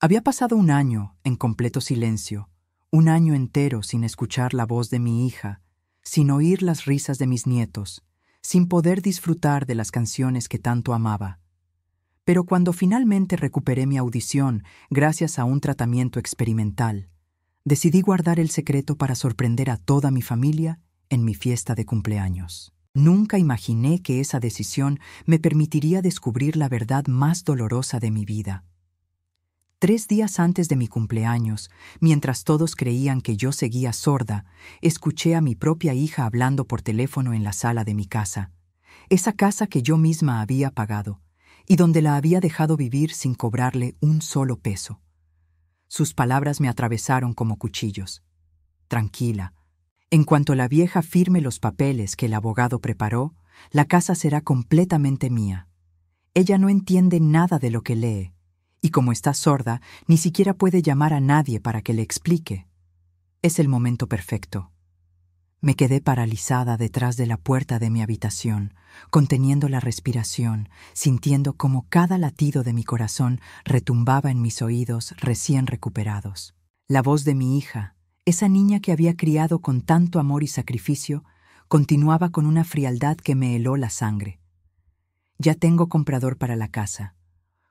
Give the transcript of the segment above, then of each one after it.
Había pasado un año en completo silencio, un año entero sin escuchar la voz de mi hija, sin oír las risas de mis nietos, sin poder disfrutar de las canciones que tanto amaba. Pero cuando finalmente recuperé mi audición gracias a un tratamiento experimental, decidí guardar el secreto para sorprender a toda mi familia en mi fiesta de cumpleaños. Nunca imaginé que esa decisión me permitiría descubrir la verdad más dolorosa de mi vida. 3 días antes de mi cumpleaños, mientras todos creían que yo seguía sorda, escuché a mi propia hija hablando por teléfono en la sala de mi casa, esa casa que yo misma había pagado, y donde la había dejado vivir sin cobrarle un solo peso. Sus palabras me atravesaron como cuchillos. Tranquila. En cuanto la vieja firme los papeles que el abogado preparó, la casa será completamente mía. Ella no entiende nada de lo que lee, y como está sorda, ni siquiera puede llamar a nadie para que le explique. Es el momento perfecto. Me quedé paralizada detrás de la puerta de mi habitación, conteniendo la respiración, sintiendo cómo cada latido de mi corazón retumbaba en mis oídos recién recuperados. La voz de mi hija, esa niña que había criado con tanto amor y sacrificio, continuaba con una frialdad que me heló la sangre. Ya tengo comprador para la casa.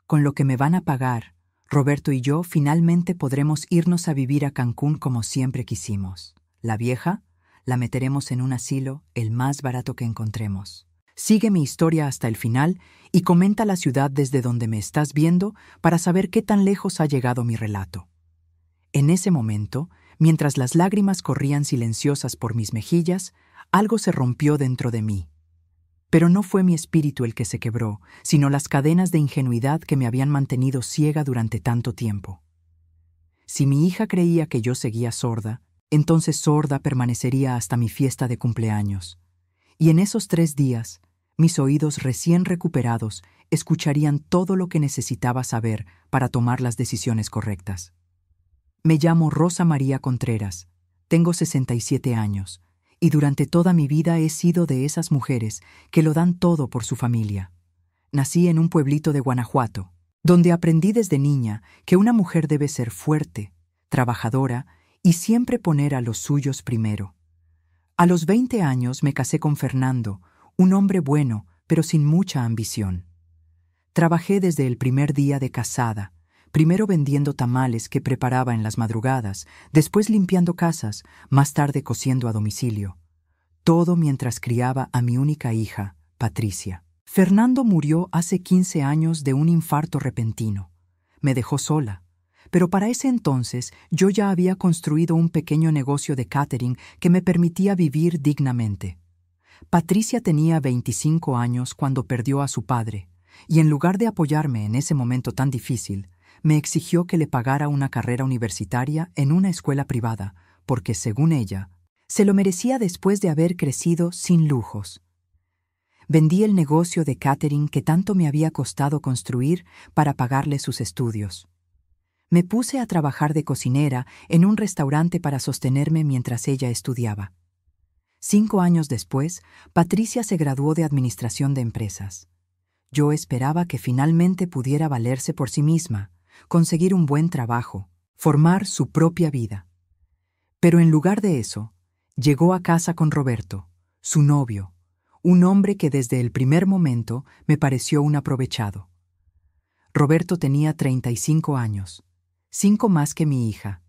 Con lo que me van a pagar, Roberto y yo finalmente podremos irnos a vivir a Cancún como siempre quisimos. La vieja la meteremos en un asilo, el más barato que encontremos. Sigue mi historia hasta el final y comenta la ciudad desde donde me estás viendo para saber qué tan lejos ha llegado mi relato. En ese momento, mientras las lágrimas corrían silenciosas por mis mejillas, algo se rompió dentro de mí. Pero no fue mi espíritu el que se quebró, sino las cadenas de ingenuidad que me habían mantenido ciega durante tanto tiempo. Si mi hija creía que yo seguía sorda, entonces sorda permanecería hasta mi fiesta de cumpleaños. Y en esos 3 días, mis oídos recién recuperados escucharían todo lo que necesitaba saber para tomar las decisiones correctas. Me llamo Rosa María Contreras, tengo 67 años, y durante toda mi vida he sido de esas mujeres que lo dan todo por su familia. Nací en un pueblito de Guanajuato, donde aprendí desde niña que una mujer debe ser fuerte, trabajadora y siempre poner a los suyos primero. A los 20 años me casé con Fernando, un hombre bueno, pero sin mucha ambición. Trabajé desde el primer día de casada, primero vendiendo tamales que preparaba en las madrugadas, después limpiando casas, más tarde cosiendo a domicilio. Todo mientras criaba a mi única hija, Patricia. Fernando murió hace 15 años de un infarto repentino. Me dejó sola. Pero para ese entonces yo ya había construido un pequeño negocio de catering que me permitía vivir dignamente. Patricia tenía 25 años cuando perdió a su padre, y en lugar de apoyarme en ese momento tan difícil, me exigió que le pagara una carrera universitaria en una escuela privada, porque, según ella, se lo merecía después de haber crecido sin lujos. Vendí el negocio de catering que tanto me había costado construir para pagarle sus estudios. Me puse a trabajar de cocinera en un restaurante para sostenerme mientras ella estudiaba. 5 años después, Patricia se graduó de Administración de Empresas. Yo esperaba que finalmente pudiera valerse por sí misma, conseguir un buen trabajo, formar su propia vida. Pero en lugar de eso, llegó a casa con Roberto, su novio, un hombre que desde el primer momento me pareció un aprovechado. Roberto tenía 35 años, 5 más que mi hija,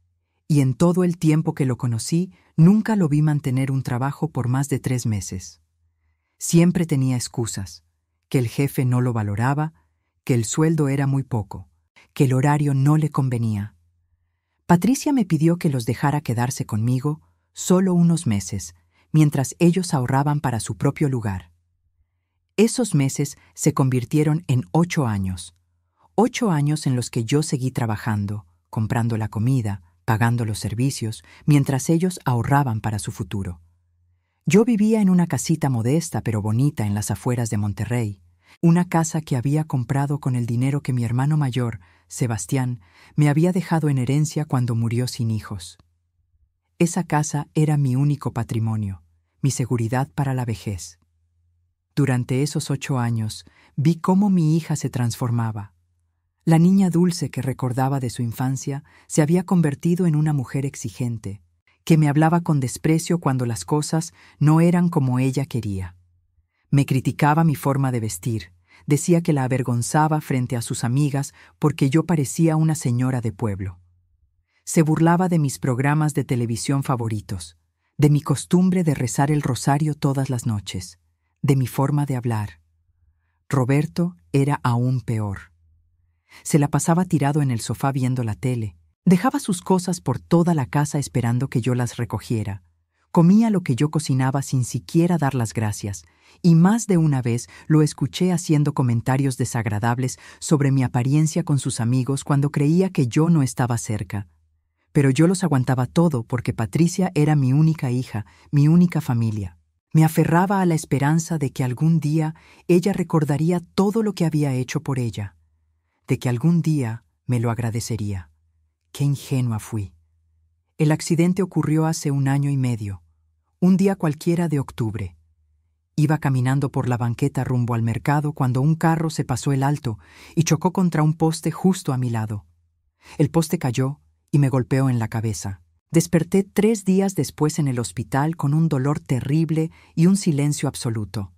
y en todo el tiempo que lo conocí, nunca lo vi mantener un trabajo por más de 3 meses. Siempre tenía excusas, que el jefe no lo valoraba, que el sueldo era muy poco, que el horario no le convenía. Patricia me pidió que los dejara quedarse conmigo solo unos meses, mientras ellos ahorraban para su propio lugar. Esos meses se convirtieron en 8 años. 8 años en los que yo seguí trabajando, comprando la comida, pagando los servicios, mientras ellos ahorraban para su futuro. Yo vivía en una casita modesta pero bonita en las afueras de Monterrey, una casa que había comprado con el dinero que mi hermano mayor, Sebastián, me había dejado en herencia cuando murió sin hijos. Esa casa era mi único patrimonio, mi seguridad para la vejez. Durante esos 8 años, vi cómo mi hija se transformaba. La niña dulce que recordaba de su infancia se había convertido en una mujer exigente, que me hablaba con desprecio cuando las cosas no eran como ella quería. Me criticaba mi forma de vestir, decía que la avergonzaba frente a sus amigas porque yo parecía una señora de pueblo. Se burlaba de mis programas de televisión favoritos, de mi costumbre de rezar el rosario todas las noches, de mi forma de hablar. Roberto era aún peor. Se la pasaba tirado en el sofá viendo la tele. Dejaba sus cosas por toda la casa esperando que yo las recogiera. Comía lo que yo cocinaba sin siquiera dar las gracias, y más de una vez lo escuché haciendo comentarios desagradables sobre mi apariencia con sus amigos cuando creía que yo no estaba cerca. Pero yo los aguantaba todo porque Patricia era mi única hija, mi única familia. Me aferraba a la esperanza de que algún día ella recordaría todo lo que había hecho por ella, de que algún día me lo agradecería. ¡Qué ingenua fui! El accidente ocurrió hace 1 año y medio, un día cualquiera de octubre. Iba caminando por la banqueta rumbo al mercado cuando un carro se pasó el alto y chocó contra un poste justo a mi lado. El poste cayó y me golpeó en la cabeza. Desperté 3 días después en el hospital con un dolor terrible y un silencio absoluto.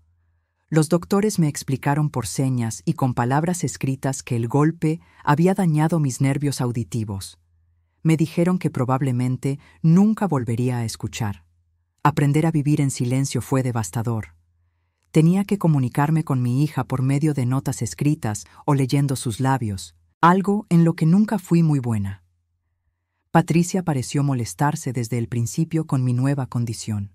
Los doctores me explicaron por señas y con palabras escritas que el golpe había dañado mis nervios auditivos. Me dijeron que probablemente nunca volvería a escuchar. Aprender a vivir en silencio fue devastador. Tenía que comunicarme con mi hija por medio de notas escritas o leyendo sus labios, algo en lo que nunca fui muy buena. Patricia pareció molestarse desde el principio con mi nueva condición.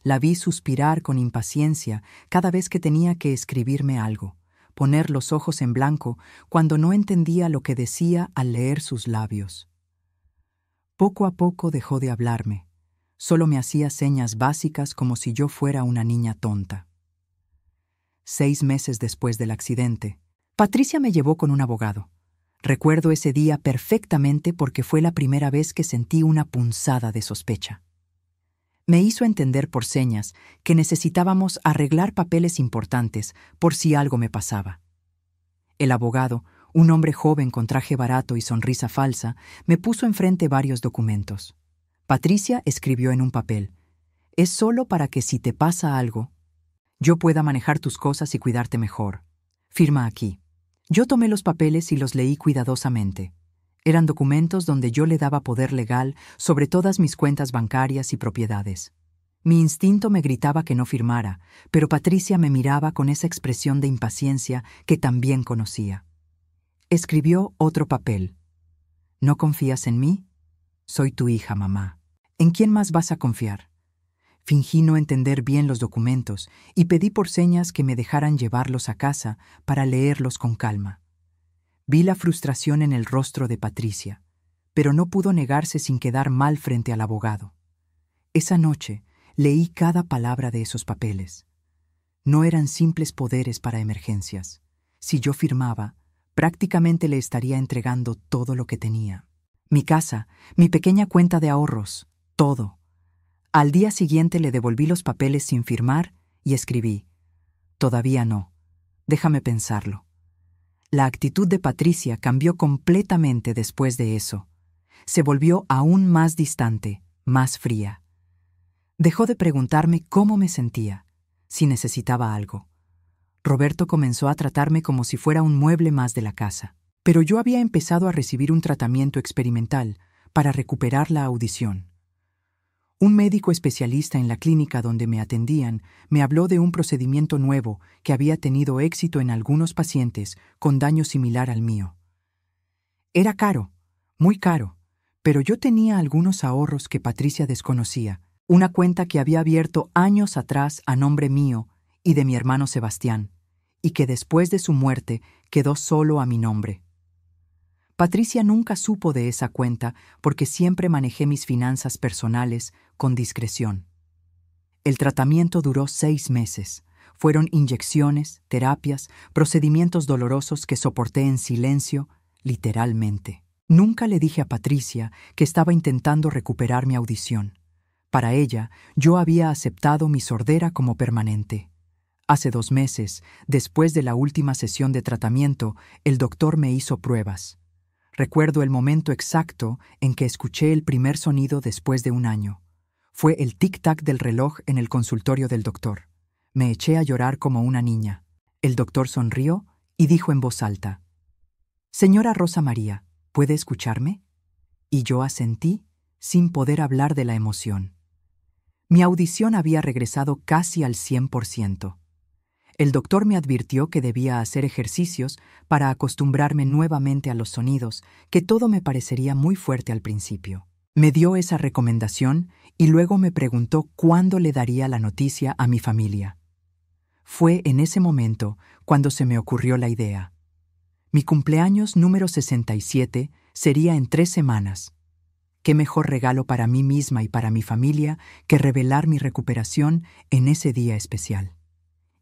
La vi suspirar con impaciencia cada vez que tenía que escribirme algo, poner los ojos en blanco cuando no entendía lo que decía al leer sus labios. Poco a poco dejó de hablarme. Solo me hacía señas básicas como si yo fuera una niña tonta. 6 meses después del accidente, Patricia me llevó con un abogado. Recuerdo ese día perfectamente porque fue la primera vez que sentí una punzada de sospecha. Me hizo entender por señas que necesitábamos arreglar papeles importantes por si algo me pasaba. El abogado, un hombre joven con traje barato y sonrisa falsa, me puso enfrente varios documentos. Patricia escribió en un papel: «Es solo para que si te pasa algo, yo pueda manejar tus cosas y cuidarte mejor. Firma aquí». Yo tomé los papeles y los leí cuidadosamente. Eran documentos donde yo le daba poder legal sobre todas mis cuentas bancarias y propiedades. Mi instinto me gritaba que no firmara, pero Patricia me miraba con esa expresión de impaciencia que también conocía. Escribió otro papel. «¿No confías en mí? Soy tu hija, mamá. ¿En quién más vas a confiar?» Fingí no entender bien los documentos y pedí por señas que me dejaran llevarlos a casa para leerlos con calma. Vi la frustración en el rostro de Patricia, pero no pudo negarse sin quedar mal frente al abogado. Esa noche leí cada palabra de esos papeles. No eran simples poderes para emergencias. Si yo firmaba, prácticamente le estaría entregando todo lo que tenía. Mi casa, mi pequeña cuenta de ahorros, todo. Al día siguiente le devolví los papeles sin firmar y escribí: «Todavía no. Déjame pensarlo». La actitud de Patricia cambió completamente después de eso. Se volvió aún más distante, más fría. Dejó de preguntarme cómo me sentía, si necesitaba algo. Roberto comenzó a tratarme como si fuera un mueble más de la casa. Pero yo había empezado a recibir un tratamiento experimental para recuperar la audición. Un médico especialista en la clínica donde me atendían me habló de un procedimiento nuevo que había tenido éxito en algunos pacientes con daño similar al mío. Era caro, muy caro, pero yo tenía algunos ahorros que Patricia desconocía, una cuenta que había abierto años atrás a nombre mío y de mi hermano Sebastián, y que después de su muerte quedó solo a mi nombre. Patricia nunca supo de esa cuenta porque siempre manejé mis finanzas personales con discreción. El tratamiento duró 6 meses. Fueron inyecciones, terapias, procedimientos dolorosos que soporté en silencio, literalmente. Nunca le dije a Patricia que estaba intentando recuperar mi audición. Para ella, yo había aceptado mi sordera como permanente. Hace 2 meses, después de la última sesión de tratamiento, el doctor me hizo pruebas. Recuerdo el momento exacto en que escuché el primer sonido después de un año. Fue el tic-tac del reloj en el consultorio del doctor. Me eché a llorar como una niña. El doctor sonrió y dijo en voz alta: «Señora Rosa María, ¿puede escucharme?». Y yo asentí, sin poder hablar de la emoción. Mi audición había regresado casi al 100%. El doctor me advirtió que debía hacer ejercicios para acostumbrarme nuevamente a los sonidos, que todo me parecería muy fuerte al principio. Me dio esa recomendación y luego me preguntó cuándo le daría la noticia a mi familia. Fue en ese momento cuando se me ocurrió la idea. Mi cumpleaños número 67 sería en 3 semanas. ¿Qué mejor regalo para mí misma y para mi familia que revelar mi recuperación en ese día especial?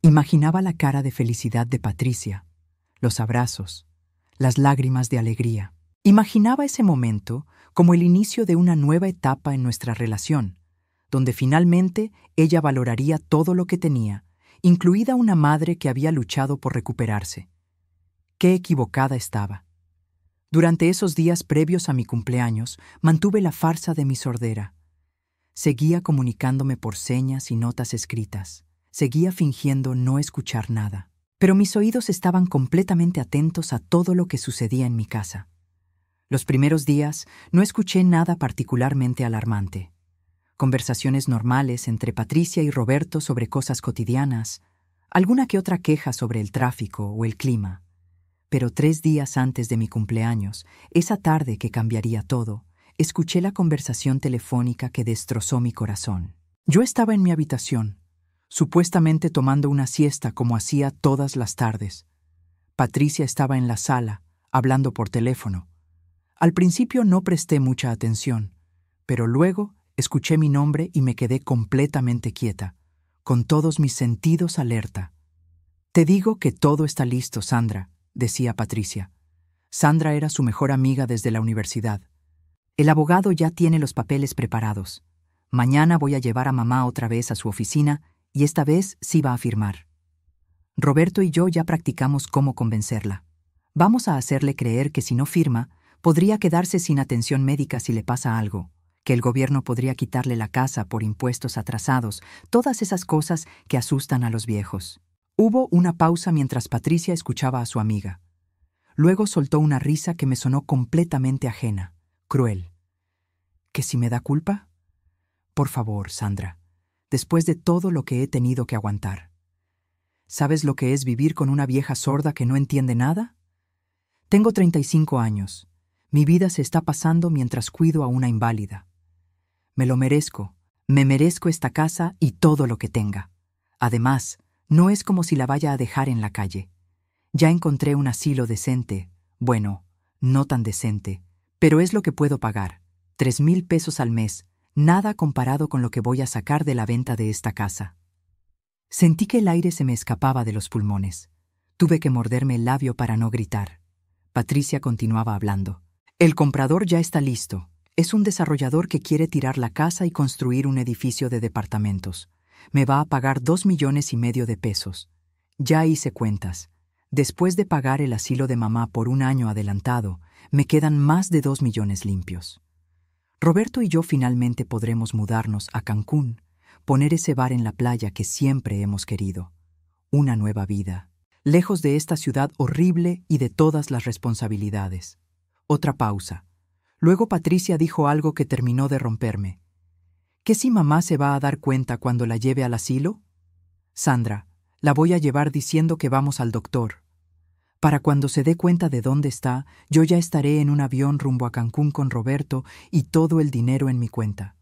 Imaginaba la cara de felicidad de Patricia, los abrazos, las lágrimas de alegría. Imaginaba ese momento como el inicio de una nueva etapa en nuestra relación, donde finalmente ella valoraría todo lo que tenía, incluida una madre que había luchado por recuperarse. Qué equivocada estaba. Durante esos días previos a mi cumpleaños, mantuve la farsa de mi sordera. Seguía comunicándome por señas y notas escritas. Seguía fingiendo no escuchar nada. Pero mis oídos estaban completamente atentos a todo lo que sucedía en mi casa. Los primeros días no escuché nada particularmente alarmante. Conversaciones normales entre Patricia y Roberto sobre cosas cotidianas, alguna que otra queja sobre el tráfico o el clima. Pero 3 días antes de mi cumpleaños, esa tarde que cambiaría todo, escuché la conversación telefónica que destrozó mi corazón. Yo estaba en mi habitación, supuestamente tomando una siesta como hacía todas las tardes. Patricia estaba en la sala, hablando por teléfono. Al principio no presté mucha atención, pero luego escuché mi nombre y me quedé completamente quieta, con todos mis sentidos alerta. «Te digo que todo está listo, Sandra», decía Patricia. Sandra era su mejor amiga desde la universidad. «El abogado ya tiene los papeles preparados. Mañana voy a llevar a mamá otra vez a su oficina y esta vez sí va a firmar. Roberto y yo ya practicamos cómo convencerla. Vamos a hacerle creer que si no firma, podría quedarse sin atención médica si le pasa algo, que el gobierno podría quitarle la casa por impuestos atrasados, todas esas cosas que asustan a los viejos». Hubo una pausa mientras Patricia escuchaba a su amiga. Luego soltó una risa que me sonó completamente ajena, cruel. ¿Que si me da culpa? Por favor, Sandra, después de todo lo que he tenido que aguantar. ¿Sabes lo que es vivir con una vieja sorda que no entiende nada? Tengo 35 años. Mi vida se está pasando mientras cuido a una inválida. Me lo merezco. Me merezco esta casa y todo lo que tenga. Además, no es como si la vaya a dejar en la calle. Ya encontré un asilo decente. Bueno, no tan decente, pero es lo que puedo pagar. 3,000 pesos al mes, nada comparado con lo que voy a sacar de la venta de esta casa. Sentí que el aire se me escapaba de los pulmones. Tuve que morderme el labio para no gritar. Patricia continuaba hablando. «El comprador ya está listo. Es un desarrollador que quiere tirar la casa y construir un edificio de departamentos. Me va a pagar 2,5 millones de pesos. Ya hice cuentas. Después de pagar el asilo de mamá por un año adelantado, me quedan más de 2 millones limpios. Roberto y yo finalmente podremos mudarnos a Cancún, poner ese bar en la playa que siempre hemos querido. Una nueva vida, lejos de esta ciudad horrible y de todas las responsabilidades». Otra pausa. Luego Patricia dijo algo que terminó de romperme. ¿Qué si mamá se va a dar cuenta cuando la lleve al asilo? Sandra, la voy a llevar diciendo que vamos al doctor. Para cuando se dé cuenta de dónde está, yo ya estaré en un avión rumbo a Cancún con Roberto y todo el dinero en mi cuenta.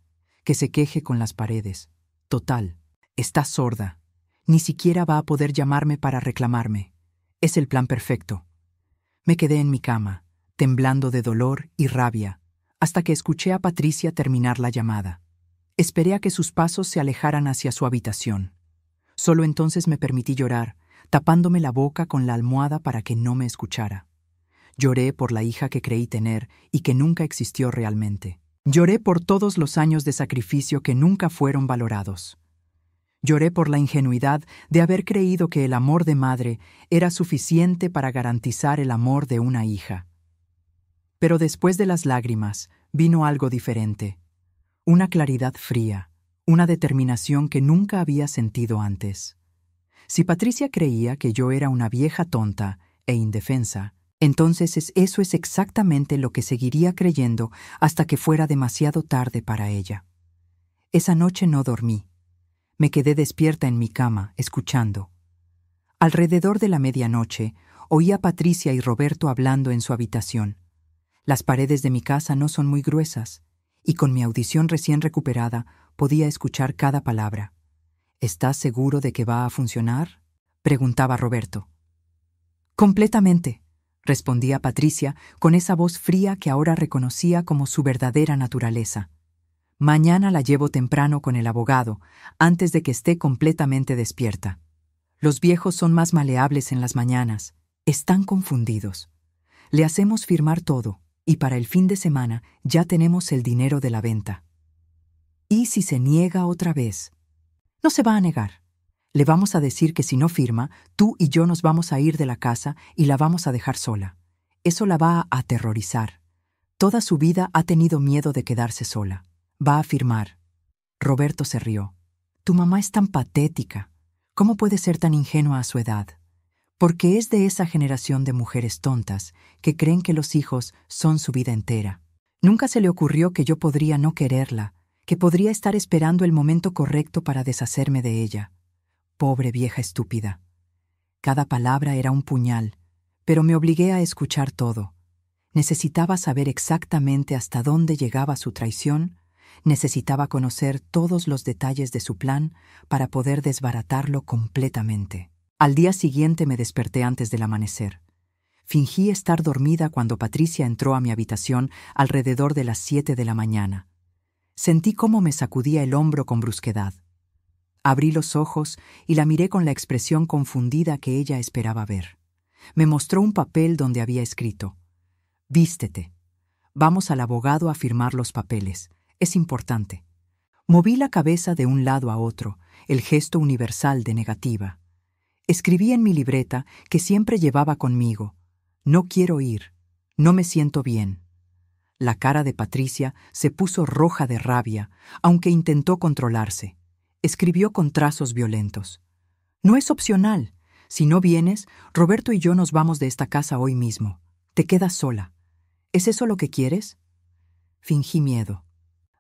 Que se queje con las paredes. Total, está sorda. Ni siquiera va a poder llamarme para reclamarme. Es el plan perfecto. Me quedé en mi cama, temblando de dolor y rabia, hasta que escuché a Patricia terminar la llamada. Esperé a que sus pasos se alejaran hacia su habitación. Solo entonces me permití llorar, tapándome la boca con la almohada para que no me escuchara. Lloré por la hija que creí tener y que nunca existió realmente. Lloré por todos los años de sacrificio que nunca fueron valorados. Lloré por la ingenuidad de haber creído que el amor de madre era suficiente para garantizar el amor de una hija. Pero después de las lágrimas vino algo diferente, una claridad fría, una determinación que nunca había sentido antes. Si Patricia creía que yo era una vieja tonta e indefensa, entonces eso es exactamente lo que seguiría creyendo hasta que fuera demasiado tarde para ella. Esa noche no dormí. Me quedé despierta en mi cama, escuchando. Alrededor de la medianoche, oí a Patricia y Roberto hablando en su habitación. Las paredes de mi casa no son muy gruesas, y con mi audición recién recuperada podía escuchar cada palabra. ¿Estás seguro de que va a funcionar?, preguntaba Roberto. Completamente, respondía Patricia con esa voz fría que ahora reconocía como su verdadera naturaleza. Mañana la llevo temprano con el abogado, antes de que esté completamente despierta. Los viejos son más maleables en las mañanas, están confundidos. Le hacemos firmar todo, y para el fin de semana ya tenemos el dinero de la venta. ¿Y si se niega otra vez? No se va a negar. Le vamos a decir que si no firma, tú y yo nos vamos a ir de la casa y la vamos a dejar sola. Eso la va a aterrorizar. Toda su vida ha tenido miedo de quedarse sola. Va a firmar. Roberto se rió. Tu mamá es tan patética. ¿Cómo puede ser tan ingenua a su edad? Porque es de esa generación de mujeres tontas que creen que los hijos son su vida entera. Nunca se le ocurrió que yo podría no quererla, que podría estar esperando el momento correcto para deshacerme de ella. Pobre vieja estúpida. Cada palabra era un puñal, pero me obligué a escuchar todo. Necesitaba saber exactamente hasta dónde llegaba su traición, necesitaba conocer todos los detalles de su plan para poder desbaratarlo completamente. Al día siguiente me desperté antes del amanecer. Fingí estar dormida cuando Patricia entró a mi habitación alrededor de las 7 de la mañana. Sentí cómo me sacudía el hombro con brusquedad. Abrí los ojos y la miré con la expresión confundida que ella esperaba ver. Me mostró un papel donde había escrito: «Vístete. Vamos al abogado a firmar los papeles. Es importante». Moví la cabeza de un lado a otro, el gesto universal de negativa. Escribí en mi libreta que siempre llevaba conmigo: «No quiero ir. No me siento bien». La cara de Patricia se puso roja de rabia, aunque intentó controlarse. Escribió con trazos violentos: «No es opcional. Si no vienes, Roberto y yo nos vamos de esta casa hoy mismo. Te quedas sola. ¿Es eso lo que quieres?». Fingí miedo,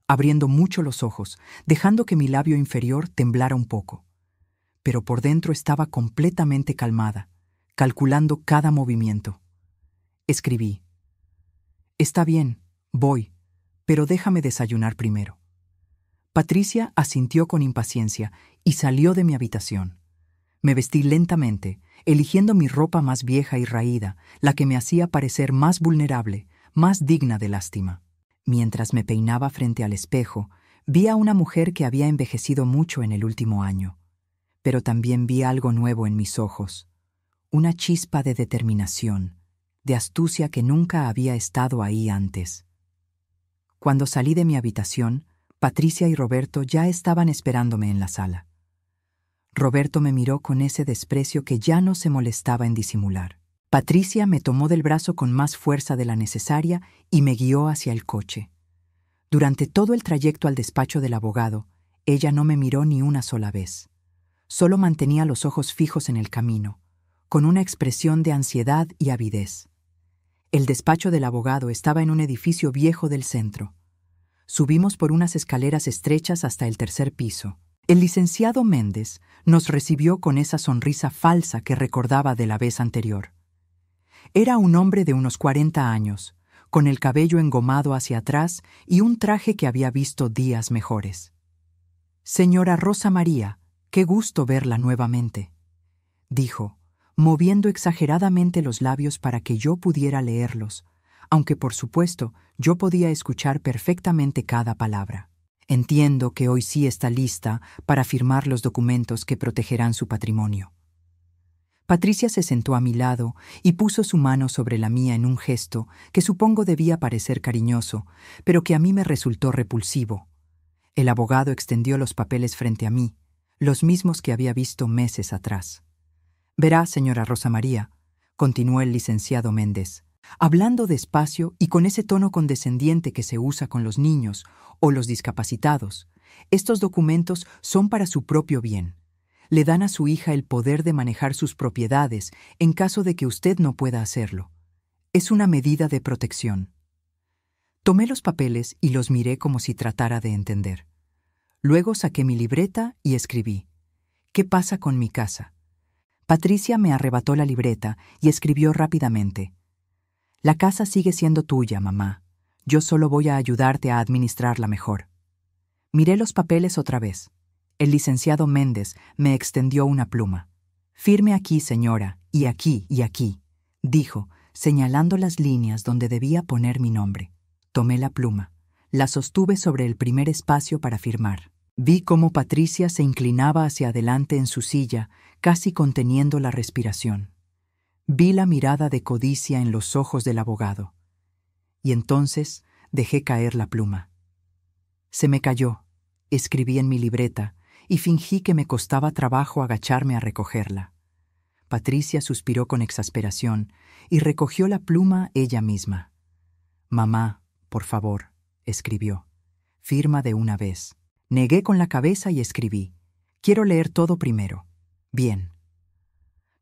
abriendo mucho los ojos, dejando que mi labio inferior temblara un poco. Pero por dentro estaba completamente calmada, calculando cada movimiento. Escribí: «Está bien, voy, pero déjame desayunar primero». Patricia asintió con impaciencia y salió de mi habitación. Me vestí lentamente, eligiendo mi ropa más vieja y raída, la que me hacía parecer más vulnerable, más digna de lástima. Mientras me peinaba frente al espejo, vi a una mujer que había envejecido mucho en el último año. Pero también vi algo nuevo en mis ojos, una chispa de determinación, de astucia que nunca había estado ahí antes. Cuando salí de mi habitación, Patricia y Roberto ya estaban esperándome en la sala. Roberto me miró con ese desprecio que ya no se molestaba en disimular. Patricia me tomó del brazo con más fuerza de la necesaria y me guió hacia el coche. Durante todo el trayecto al despacho del abogado, ella no me miró ni una sola vez. Solo mantenía los ojos fijos en el camino, con una expresión de ansiedad y avidez. El despacho del abogado estaba en un edificio viejo del centro. Subimos por unas escaleras estrechas hasta el 3er piso. El licenciado Méndez nos recibió con esa sonrisa falsa que recordaba de la vez anterior. Era un hombre de unos 40 años, con el cabello engomado hacia atrás y un traje que había visto días mejores. «Señora Rosa María, qué gusto verla nuevamente», dijo, moviendo exageradamente los labios para que yo pudiera leerlos, aunque por supuesto yo podía escuchar perfectamente cada palabra. «Entiendo que hoy sí está lista para firmar los documentos que protegerán su patrimonio». Patricia se sentó a mi lado y puso su mano sobre la mía en un gesto que supongo debía parecer cariñoso, pero que a mí me resultó repulsivo. El abogado extendió los papeles frente a mí, los mismos que había visto meses atrás. Verá, señora Rosa María, continuó el licenciado Méndez, hablando despacio y con ese tono condescendiente que se usa con los niños o los discapacitados. Estos documentos son para su propio bien. Le dan a su hija el poder de manejar sus propiedades en caso de que usted no pueda hacerlo. Es una medida de protección. Tomé los papeles y los miré como si tratara de entender. Luego saqué mi libreta y escribí: ¿Qué pasa con mi casa? Patricia me arrebató la libreta y escribió rápidamente: La casa sigue siendo tuya, mamá. Yo solo voy a ayudarte a administrarla mejor. Miré los papeles otra vez. El licenciado Méndez me extendió una pluma. Firme aquí, señora, y aquí, dijo, señalando las líneas donde debía poner mi nombre. Tomé la pluma. La sostuve sobre el primer espacio para firmar. Vi cómo Patricia se inclinaba hacia adelante en su silla, casi conteniendo la respiración. Vi la mirada de codicia en los ojos del abogado. Y entonces dejé caer la pluma. Se me cayó. Escribí en mi libreta y fingí que me costaba trabajo agacharme a recogerla. Patricia suspiró con exasperación y recogió la pluma ella misma. «Mamá, por favor», escribió. «Firma de una vez». Negué con la cabeza y escribí: «Quiero leer todo primero». «Bien».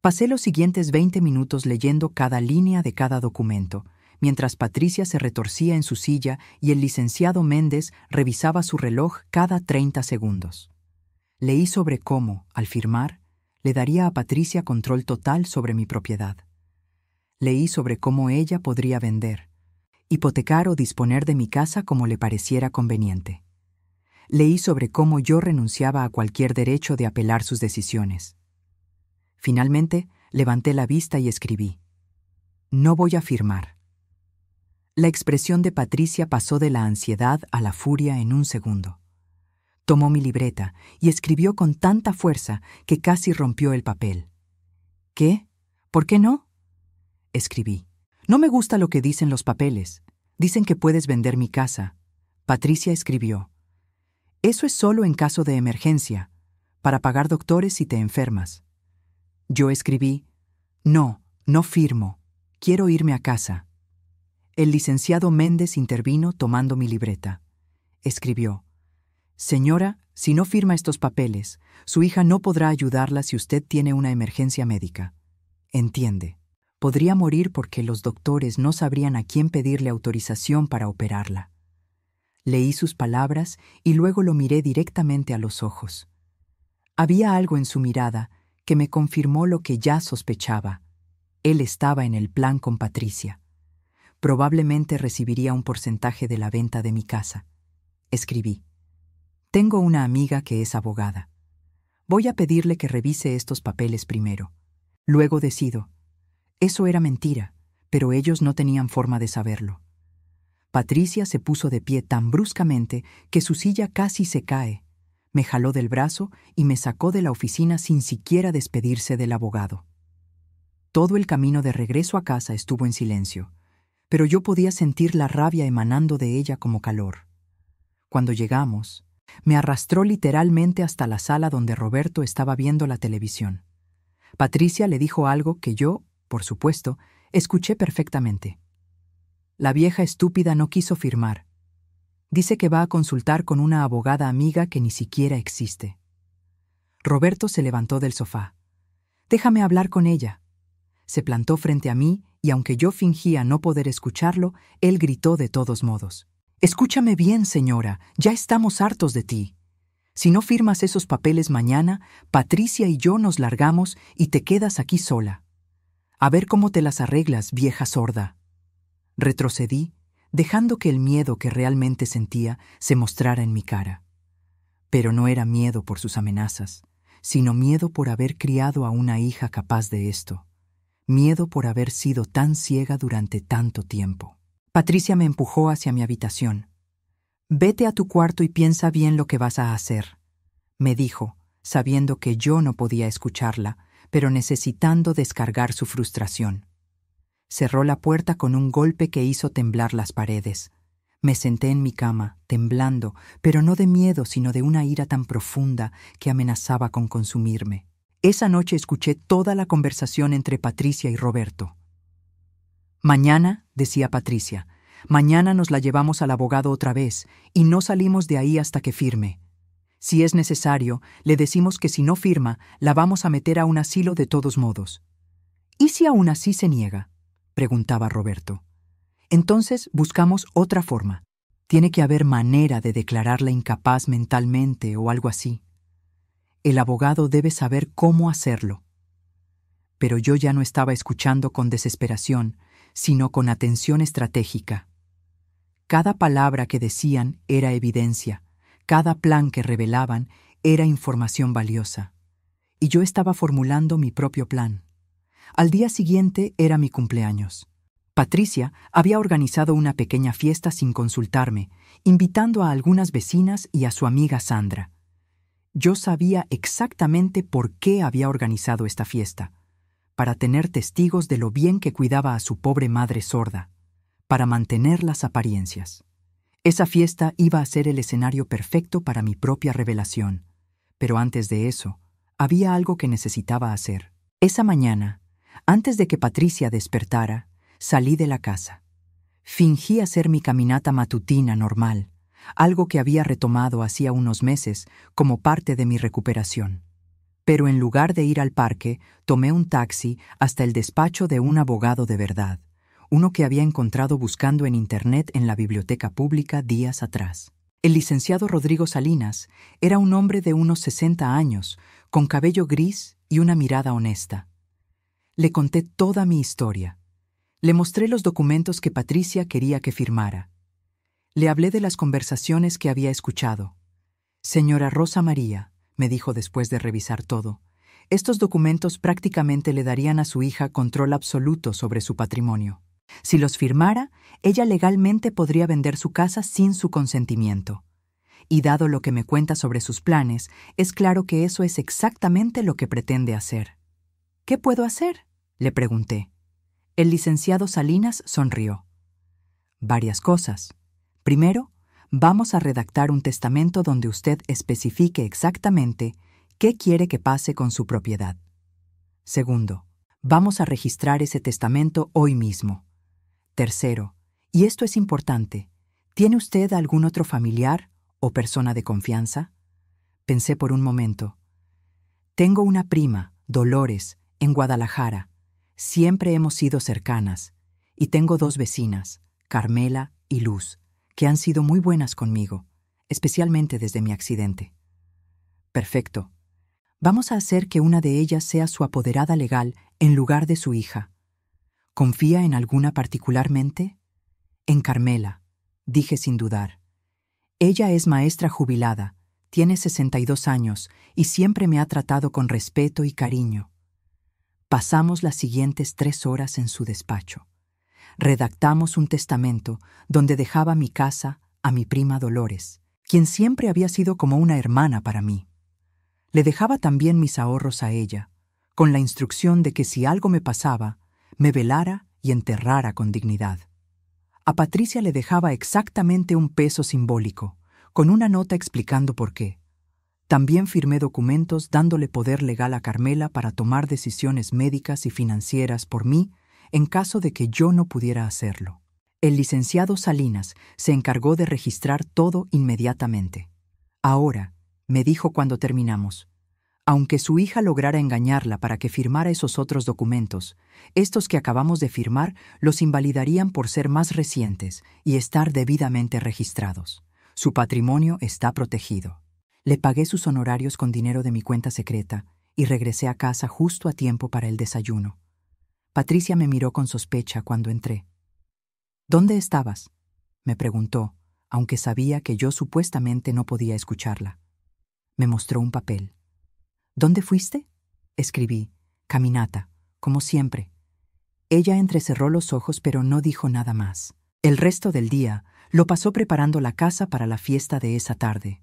Pasé los siguientes 20 minutos leyendo cada línea de cada documento, mientras Patricia se retorcía en su silla y el licenciado Méndez revisaba su reloj cada 30 segundos. Leí sobre cómo, al firmar, le daría a Patricia control total sobre mi propiedad. Leí sobre cómo ella podría vender, hipotecar o disponer de mi casa como le pareciera conveniente. Leí sobre cómo yo renunciaba a cualquier derecho de apelar sus decisiones. Finalmente, levanté la vista y escribí: «No voy a firmar». La expresión de Patricia pasó de la ansiedad a la furia en un segundo. Tomó mi libreta y escribió con tanta fuerza que casi rompió el papel. «¿Qué? ¿Por qué no?», escribí. «No me gusta lo que dicen los papeles. Dicen que puedes vender mi casa». Patricia escribió: «Eso es solo en caso de emergencia, para pagar doctores si te enfermas». Yo escribí: «No, no firmo. Quiero irme a casa». El licenciado Méndez intervino tomando mi libreta. Escribió: «Señora, si no firma estos papeles, su hija no podrá ayudarla si usted tiene una emergencia médica. Entiende, podría morir porque los doctores no sabrían a quién pedirle autorización para operarla». Leí sus palabras y luego lo miré directamente a los ojos. Había algo en su mirada que me confirmó lo que ya sospechaba. Él estaba en el plan con Patricia. Probablemente recibiría un porcentaje de la venta de mi casa. Escribí: «Tengo una amiga que es abogada. Voy a pedirle que revise estos papeles primero. Luego decido». Eso era mentira, pero ellos no tenían forma de saberlo. Patricia se puso de pie tan bruscamente que su silla casi se cae. Me jaló del brazo y me sacó de la oficina sin siquiera despedirse del abogado. Todo el camino de regreso a casa estuvo en silencio, pero yo podía sentir la rabia emanando de ella como calor. Cuando llegamos, me arrastró literalmente hasta la sala donde Roberto estaba viendo la televisión. Patricia le dijo algo que yo, por supuesto, escuché perfectamente. La vieja estúpida no quiso firmar. Dice que va a consultar con una abogada amiga que ni siquiera existe. Roberto se levantó del sofá. «Déjame hablar con ella». Se plantó frente a mí y aunque yo fingía no poder escucharlo, él gritó de todos modos: «Escúchame bien, señora, ya estamos hartos de ti. Si no firmas esos papeles mañana, Patricia y yo nos largamos y te quedas aquí sola. A ver cómo te las arreglas, vieja sorda». Retrocedí, dejando que el miedo que realmente sentía se mostrara en mi cara. Pero no era miedo por sus amenazas, sino miedo por haber criado a una hija capaz de esto. Miedo por haber sido tan ciega durante tanto tiempo. Patricia me empujó hacia mi habitación. «Vete a tu cuarto y piensa bien lo que vas a hacer», me dijo, sabiendo que yo no podía escucharla, pero necesitando descargar su frustración. Cerró la puerta con un golpe que hizo temblar las paredes. Me senté en mi cama, temblando, pero no de miedo, sino de una ira tan profunda que amenazaba con consumirme. Esa noche escuché toda la conversación entre Patricia y Roberto. Mañana, decía Patricia, mañana nos la llevamos al abogado otra vez y no salimos de ahí hasta que firme. Si es necesario, le decimos que si no firma, la vamos a meter a un asilo de todos modos. ¿Y si aún así se niega?, preguntaba Roberto. Entonces buscamos otra forma. Tiene que haber manera de declararla incapaz mentalmente o algo así. El abogado debe saber cómo hacerlo. Pero yo ya no estaba escuchando con desesperación, sino con atención estratégica. Cada palabra que decían era evidencia, cada plan que revelaban era información valiosa. Y yo estaba formulando mi propio plan. Al día siguiente era mi cumpleaños. Patricia había organizado una pequeña fiesta sin consultarme, invitando a algunas vecinas y a su amiga Sandra. Yo sabía exactamente por qué había organizado esta fiesta, para tener testigos de lo bien que cuidaba a su pobre madre sorda, para mantener las apariencias. Esa fiesta iba a ser el escenario perfecto para mi propia revelación, pero antes de eso, había algo que necesitaba hacer. Esa mañana, antes de que Patricia despertara, salí de la casa. Fingí hacer mi caminata matutina normal, algo que había retomado hacía unos meses como parte de mi recuperación. Pero en lugar de ir al parque, tomé un taxi hasta el despacho de un abogado de verdad, uno que había encontrado buscando en Internet en la biblioteca pública días atrás. El licenciado Rodrigo Salinas era un hombre de unos 60 años, con cabello gris y una mirada honesta. Le conté toda mi historia. Le mostré los documentos que Patricia quería que firmara. Le hablé de las conversaciones que había escuchado. «Señora Rosa María», me dijo después de revisar todo, «estos documentos prácticamente le darían a su hija control absoluto sobre su patrimonio. Si los firmara, ella legalmente podría vender su casa sin su consentimiento. Y dado lo que me cuenta sobre sus planes, es claro que eso es exactamente lo que pretende hacer». «¿Qué puedo hacer?», le pregunté. El licenciado Salinas sonrió. «Varias cosas. Primero, vamos a redactar un testamento donde usted especifique exactamente qué quiere que pase con su propiedad. Segundo, vamos a registrar ese testamento hoy mismo. Tercero, y esto es importante, ¿tiene usted algún otro familiar o persona de confianza?». Pensé por un momento. «Tengo una prima, Dolores, en Guadalajara. Siempre hemos sido cercanas, y tengo 2 vecinas, Carmela y Luz, que han sido muy buenas conmigo, especialmente desde mi accidente». «Perfecto. Vamos a hacer que una de ellas sea su apoderada legal en lugar de su hija. ¿Confía en alguna particularmente?». «En Carmela», dije sin dudar. «Ella es maestra jubilada, tiene 62 años y siempre me ha tratado con respeto y cariño». Pasamos las siguientes 3 horas en su despacho. Redactamos un testamento donde dejaba mi casa a mi prima Dolores, quien siempre había sido como una hermana para mí. Le dejaba también mis ahorros a ella, con la instrucción de que si algo me pasaba, me velara y enterrara con dignidad. A Patricia le dejaba exactamente un peso simbólico, con una nota explicando por qué. También firmé documentos dándole poder legal a Carmela para tomar decisiones médicas y financieras por mí en caso de que yo no pudiera hacerlo. El licenciado Salinas se encargó de registrar todo inmediatamente. «Ahora», me dijo cuando terminamos, «aunque su hija lograra engañarla para que firmara esos otros documentos, estos que acabamos de firmar los invalidarían por ser más recientes y estar debidamente registrados. Su patrimonio está protegido». Le pagué sus honorarios con dinero de mi cuenta secreta y regresé a casa justo a tiempo para el desayuno. Patricia me miró con sospecha cuando entré. «¿Dónde estabas?», me preguntó, aunque sabía que yo supuestamente no podía escucharla. Me mostró un papel. «¿Dónde fuiste?», escribí. «Caminata, como siempre». Ella entrecerró los ojos pero no dijo nada más. El resto del día lo pasó preparando la casa para la fiesta de esa tarde.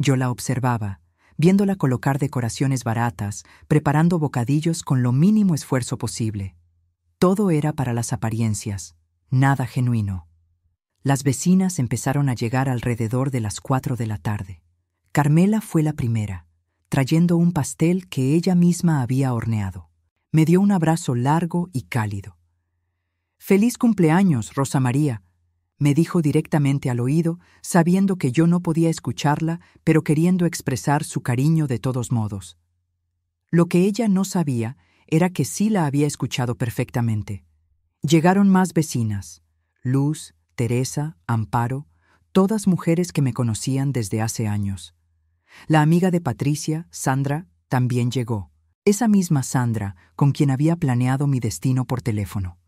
Yo la observaba, viéndola colocar decoraciones baratas, preparando bocadillos con lo mínimo esfuerzo posible. Todo era para las apariencias, nada genuino. Las vecinas empezaron a llegar alrededor de las 4 de la tarde. Carmela fue la primera, trayendo un pastel que ella misma había horneado. Me dio un abrazo largo y cálido. «¡Feliz cumpleaños, Rosa María!», me dijo directamente al oído, sabiendo que yo no podía escucharla, pero queriendo expresar su cariño de todos modos. Lo que ella no sabía era que sí la había escuchado perfectamente. Llegaron más vecinas: Luz, Teresa, Amparo, todas mujeres que me conocían desde hace años. La amiga de Patricia, Sandra, también llegó. Esa misma Sandra con quien había planeado mi destino por teléfono.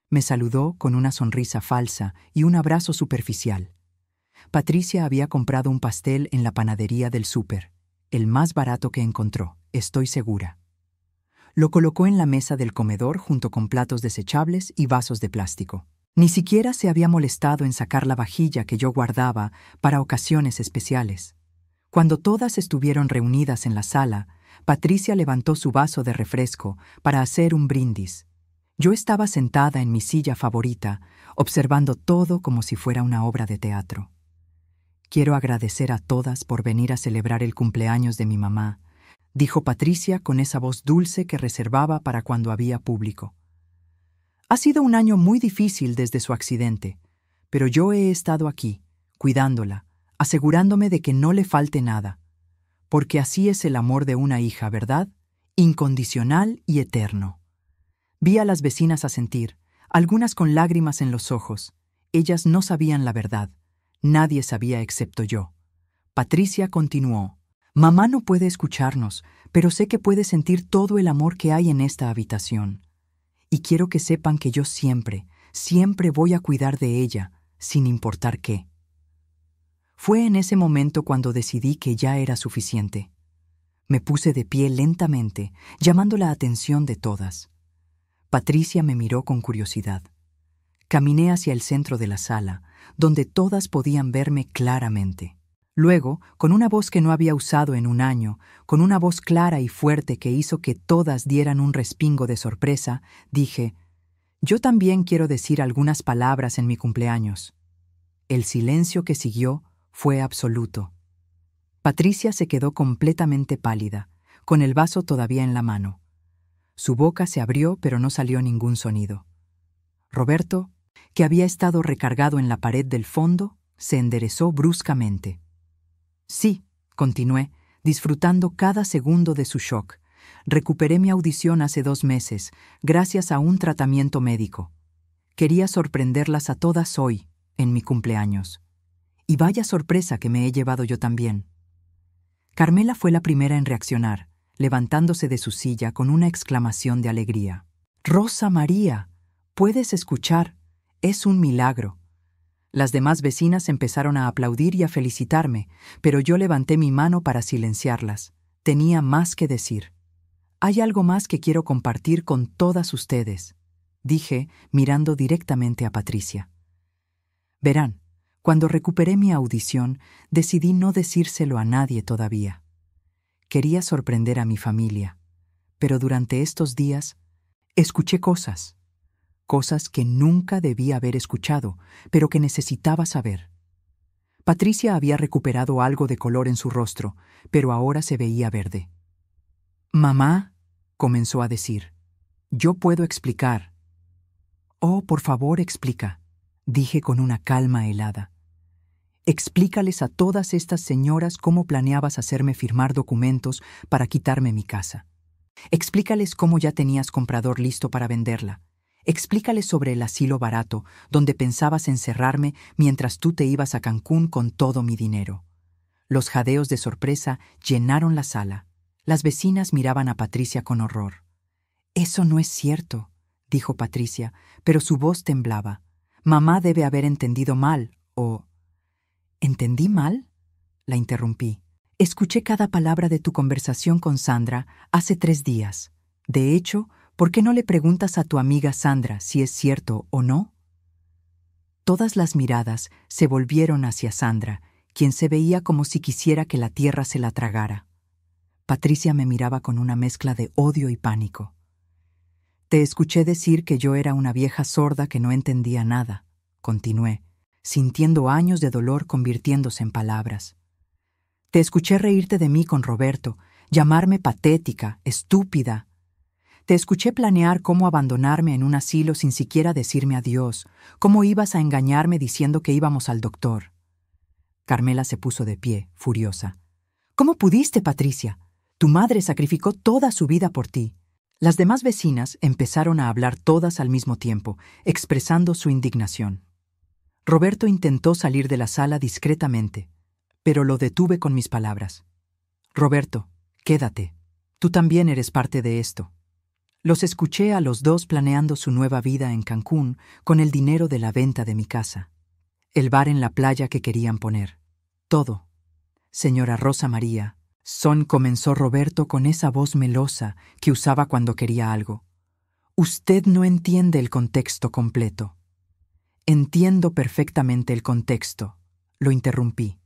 Me saludó con una sonrisa falsa y un abrazo superficial. Patricia había comprado un pastel en la panadería del súper, el más barato que encontró, estoy segura. Lo colocó en la mesa del comedor junto con platos desechables y vasos de plástico. Ni siquiera se había molestado en sacar la vajilla que yo guardaba para ocasiones especiales. Cuando todas estuvieron reunidas en la sala, Patricia levantó su vaso de refresco para hacer un brindis. Yo estaba sentada en mi silla favorita, observando todo como si fuera una obra de teatro. «Quiero agradecer a todas por venir a celebrar el cumpleaños de mi mamá», dijo Patricia con esa voz dulce que reservaba para cuando había público. «Ha sido un año muy difícil desde su accidente, pero yo he estado aquí, cuidándola, asegurándome de que no le falte nada. Porque así es el amor de una hija, ¿verdad? Incondicional y eterno». Vi a las vecinas asentir, algunas con lágrimas en los ojos. Ellas no sabían la verdad. Nadie sabía excepto yo. Patricia continuó: «Mamá no puede escucharnos, pero sé que puede sentir todo el amor que hay en esta habitación. Y quiero que sepan que yo siempre, siempre voy a cuidar de ella, sin importar qué». Fue en ese momento cuando decidí que ya era suficiente. Me puse de pie lentamente, llamando la atención de todas. Patricia me miró con curiosidad. Caminé hacia el centro de la sala, donde todas podían verme claramente. Luego, con una voz que no había usado en un año, con una voz clara y fuerte que hizo que todas dieran un respingo de sorpresa, dije: «Yo también quiero decir algunas palabras en mi cumpleaños». El silencio que siguió fue absoluto. Patricia se quedó completamente pálida, con el vaso todavía en la mano. Su boca se abrió, pero no salió ningún sonido. Roberto, que había estado recargado en la pared del fondo, se enderezó bruscamente. «Sí», continué, disfrutando cada segundo de su shock. «Recuperé mi audición hace 2 meses, gracias a un tratamiento médico. Quería sorprenderlas a todas hoy, en mi cumpleaños. Y vaya sorpresa que me he llevado yo también». Carmela fue la primera en reaccionar, levantándose de su silla con una exclamación de alegría. «Rosa María, puedes escuchar, es un milagro». Las demás vecinas empezaron a aplaudir y a felicitarme, pero yo levanté mi mano para silenciarlas. Tenía más que decir. «Hay algo más que quiero compartir con todas ustedes», dije, mirando directamente a Patricia. «Verán, cuando recuperé mi audición, decidí no decírselo a nadie todavía. Quería sorprender a mi familia, pero durante estos días escuché cosas que nunca debía haber escuchado, pero que necesitaba saber». Patricia había recuperado algo de color en su rostro, pero ahora se veía verde. «Mamá», comenzó a decir, «yo puedo explicar». «Oh, por favor, explica», dije con una calma helada. «Explícales a todas estas señoras cómo planeabas hacerme firmar documentos para quitarme mi casa. Explícales cómo ya tenías comprador listo para venderla. Explícales sobre el asilo barato, donde pensabas encerrarme mientras tú te ibas a Cancún con todo mi dinero». Los jadeos de sorpresa llenaron la sala. Las vecinas miraban a Patricia con horror. «Eso no es cierto», dijo Patricia, pero su voz temblaba. «Mamá debe haber entendido mal, o...» «¿Entendí mal?», la interrumpí. «Escuché cada palabra de tu conversación con Sandra hace 3 días. De hecho, ¿por qué no le preguntas a tu amiga Sandra si es cierto o no?». Todas las miradas se volvieron hacia Sandra, quien se veía como si quisiera que la tierra se la tragara. Patricia me miraba con una mezcla de odio y pánico. «Te escuché decir que yo era una vieja sorda que no entendía nada», continué. sintiendo años de dolor convirtiéndose en palabras. Te escuché reírte de mí con Roberto, llamarme patética, estúpida. Te escuché planear cómo abandonarme en un asilo sin siquiera decirme adiós, cómo ibas a engañarme diciendo que íbamos al doctor. Carmela se puso de pie, furiosa. ¿Cómo pudiste, Patricia? Tu madre sacrificó toda su vida por ti. Las demás vecinas empezaron a hablar todas al mismo tiempo, expresando su indignación. Roberto intentó salir de la sala discretamente, pero lo detuve con mis palabras. Roberto, quédate. Tú también eres parte de esto. Los escuché a los dos planeando su nueva vida en Cancún con el dinero de la venta de mi casa. El bar en la playa que querían poner. Todo. Señora Rosa María, comenzó Roberto con esa voz melosa que usaba cuando quería algo. Usted no entiende el contexto completo. Entiendo perfectamente el contexto, lo interrumpí.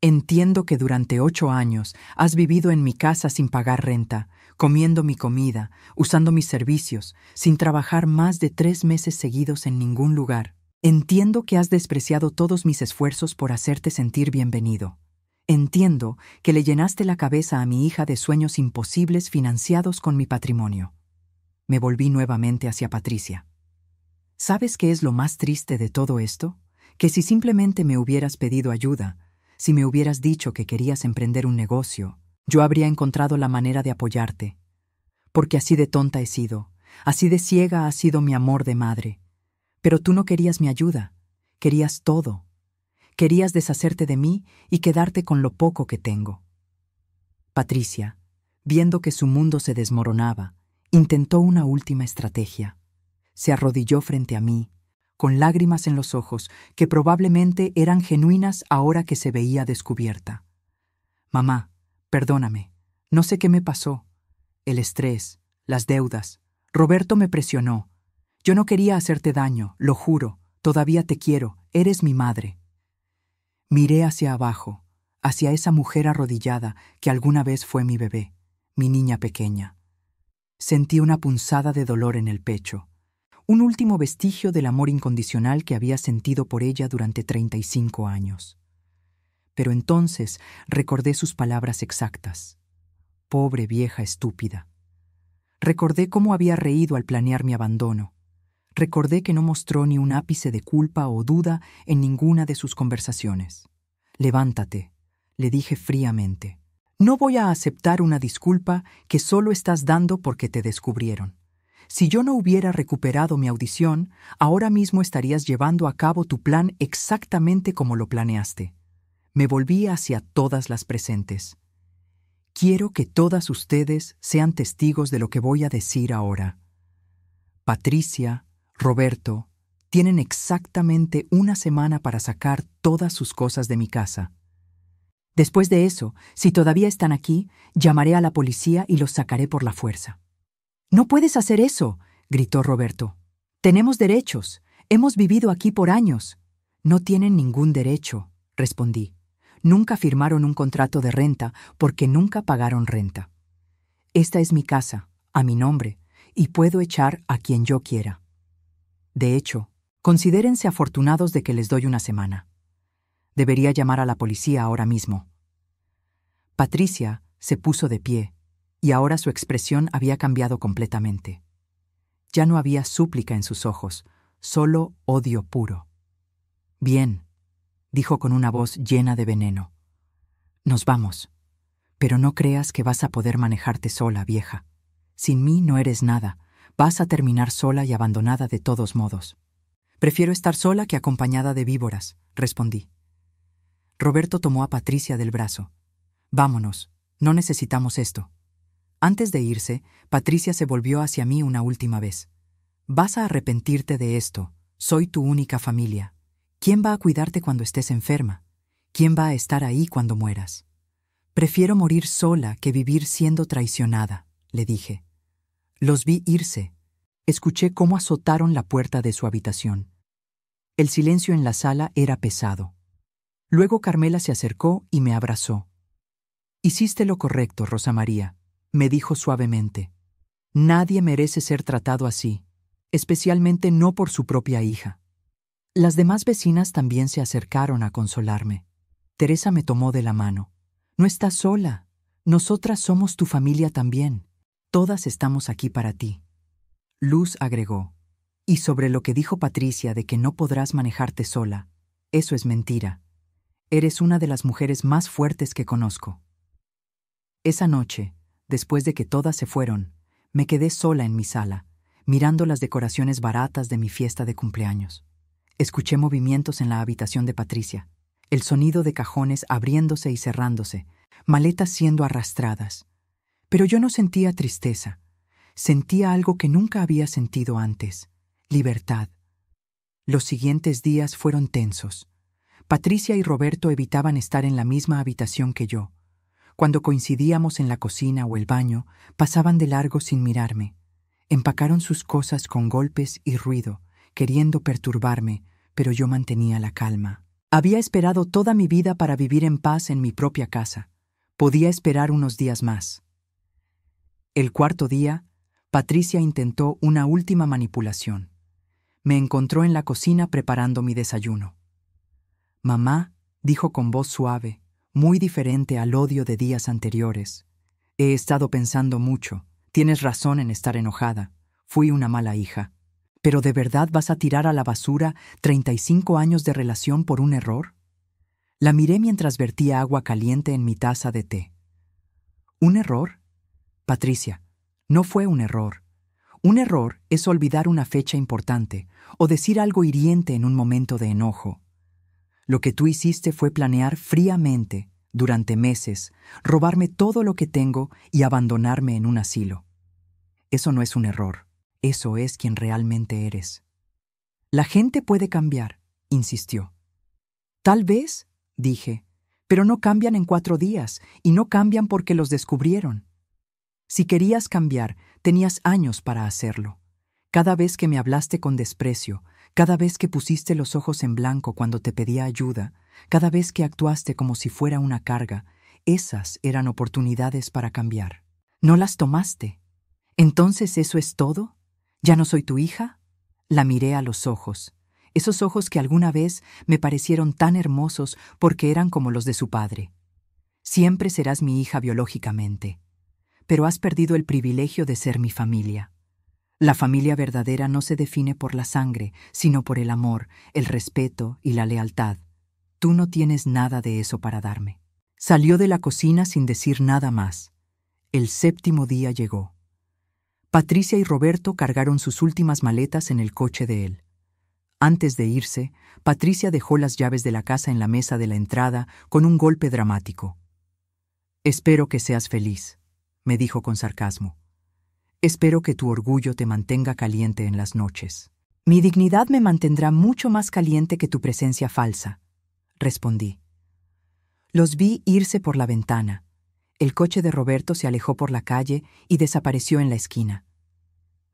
Entiendo que durante 8 años has vivido en mi casa sin pagar renta, comiendo mi comida, usando mis servicios, sin trabajar más de 3 meses seguidos en ningún lugar. Entiendo que has despreciado todos mis esfuerzos por hacerte sentir bienvenido. Entiendo que le llenaste la cabeza a mi hija de sueños imposibles financiados con mi patrimonio. Me volví nuevamente hacia Patricia. ¿Sabes qué es lo más triste de todo esto? Que si simplemente me hubieras pedido ayuda, si me hubieras dicho que querías emprender un negocio, yo habría encontrado la manera de apoyarte. Porque así de tonta he sido, así de ciega ha sido mi amor de madre. Pero tú no querías mi ayuda, querías todo. Querías deshacerte de mí y quedarte con lo poco que tengo. Patricia, viendo que su mundo se desmoronaba, intentó una última estrategia. Se arrodilló frente a mí, con lágrimas en los ojos que probablemente eran genuinas ahora que se veía descubierta. Mamá, perdóname, no sé qué me pasó. El estrés, las deudas. Roberto me presionó. Yo no quería hacerte daño, lo juro. Todavía te quiero, eres mi madre. Miré hacia abajo, hacia esa mujer arrodillada que alguna vez fue mi bebé, mi niña pequeña. Sentí una punzada de dolor en el pecho. Un último vestigio del amor incondicional que había sentido por ella durante 35 años. Pero entonces recordé sus palabras exactas. Pobre vieja estúpida. Recordé cómo había reído al planear mi abandono. Recordé que no mostró ni un ápice de culpa o duda en ninguna de sus conversaciones. Levántate, le dije fríamente. No voy a aceptar una disculpa que solo estás dando porque te descubrieron. Si yo no hubiera recuperado mi audición, ahora mismo estarías llevando a cabo tu plan exactamente como lo planeaste. Me volví hacia todas las presentes. Quiero que todas ustedes sean testigos de lo que voy a decir ahora. Patricia, Roberto, tienen exactamente 1 semana para sacar todas sus cosas de mi casa. Después de eso, si todavía están aquí, llamaré a la policía y los sacaré por la fuerza. «No puedes hacer eso», gritó Roberto. «Tenemos derechos. Hemos vivido aquí por años». «No tienen ningún derecho», respondí. «Nunca firmaron un contrato de renta porque nunca pagaron renta. Esta es mi casa, a mi nombre, y puedo echar a quien yo quiera. De hecho, considérense afortunados de que les doy 1 semana. Debería llamar a la policía ahora mismo». Patricia se puso de pie, y ahora su expresión había cambiado completamente. Ya no había súplica en sus ojos, solo odio puro. «Bien», dijo con una voz llena de veneno. «Nos vamos. Pero no creas que vas a poder manejarte sola, vieja. Sin mí no eres nada. Vas a terminar sola y abandonada de todos modos». «Prefiero estar sola que acompañada de víboras», respondí. Roberto tomó a Patricia del brazo. «Vámonos, no necesitamos esto». Antes de irse, Patricia se volvió hacia mí una última vez. «Vas a arrepentirte de esto. Soy tu única familia. ¿Quién va a cuidarte cuando estés enferma? ¿Quién va a estar ahí cuando mueras? Prefiero morir sola que vivir siendo traicionada», le dije. Los vi irse. Escuché cómo azotaron la puerta de su habitación. El silencio en la sala era pesado. Luego Carmela se acercó y me abrazó. «Hiciste lo correcto, Rosa María», me dijo suavemente. «Nadie merece ser tratado así, especialmente no por su propia hija. Las demás vecinas también se acercaron a consolarme. Teresa me tomó de la mano. No estás sola. Nosotras somos tu familia también. Todas estamos aquí para ti. Luz agregó. Y sobre lo que dijo Patricia de que no podrás manejarte sola, eso es mentira. Eres una de las mujeres más fuertes que conozco. Esa noche, después de que todas se fueron, me quedé sola en mi sala, mirando las decoraciones baratas de mi fiesta de cumpleaños. Escuché movimientos en la habitación de Patricia, el sonido de cajones abriéndose y cerrándose, maletas siendo arrastradas. Pero yo no sentía tristeza. Sentía algo que nunca había sentido antes: libertad. Los siguientes días fueron tensos. Patricia y Roberto evitaban estar en la misma habitación que yo. Cuando coincidíamos en la cocina o el baño, pasaban de largo sin mirarme. Empacaron sus cosas con golpes y ruido, queriendo perturbarme, pero yo mantenía la calma. Había esperado toda mi vida para vivir en paz en mi propia casa. Podía esperar unos días más. El cuarto día, Patricia intentó una última manipulación. Me encontró en la cocina preparando mi desayuno. «Mamá», dijo con voz suave, muy diferente al odio de días anteriores. «He estado pensando mucho. Tienes razón en estar enojada. Fui una mala hija. ¿Pero de verdad vas a tirar a la basura 35 años de relación por un error?» La miré mientras vertía agua caliente en mi taza de té. ¿Un error? Patricia, no fue un error. Un error es olvidar una fecha importante o decir algo hiriente en un momento de enojo. Lo que tú hiciste fue planear fríamente, durante meses, robarme todo lo que tengo y abandonarme en un asilo. Eso no es un error. Eso es quien realmente eres. La gente puede cambiar, insistió. Tal vez, dije, pero no cambian en 4 días y no cambian porque los descubrieron. Si querías cambiar, tenías años para hacerlo. Cada vez que me hablaste con desprecio, cada vez que pusiste los ojos en blanco cuando te pedía ayuda, cada vez que actuaste como si fuera una carga, esas eran oportunidades para cambiar. ¿No las tomaste? ¿Entonces eso es todo? ¿Ya no soy tu hija? La miré a los ojos, esos ojos que alguna vez me parecieron tan hermosos porque eran como los de su padre. Siempre serás mi hija biológicamente, pero has perdido el privilegio de ser mi familia. La familia verdadera no se define por la sangre, sino por el amor, el respeto y la lealtad. Tú no tienes nada de eso para darme. Salió de la cocina sin decir nada más. El 7º día llegó. Patricia y Roberto cargaron sus últimas maletas en el coche de él. Antes de irse, Patricia dejó las llaves de la casa en la mesa de la entrada con un golpe dramático. «Espero que seas feliz», me dijo con sarcasmo. «Espero que tu orgullo te mantenga caliente en las noches». «Mi dignidad me mantendrá mucho más caliente que tu presencia falsa», respondí. Los vi irse por la ventana. El coche de Roberto se alejó por la calle y desapareció en la esquina.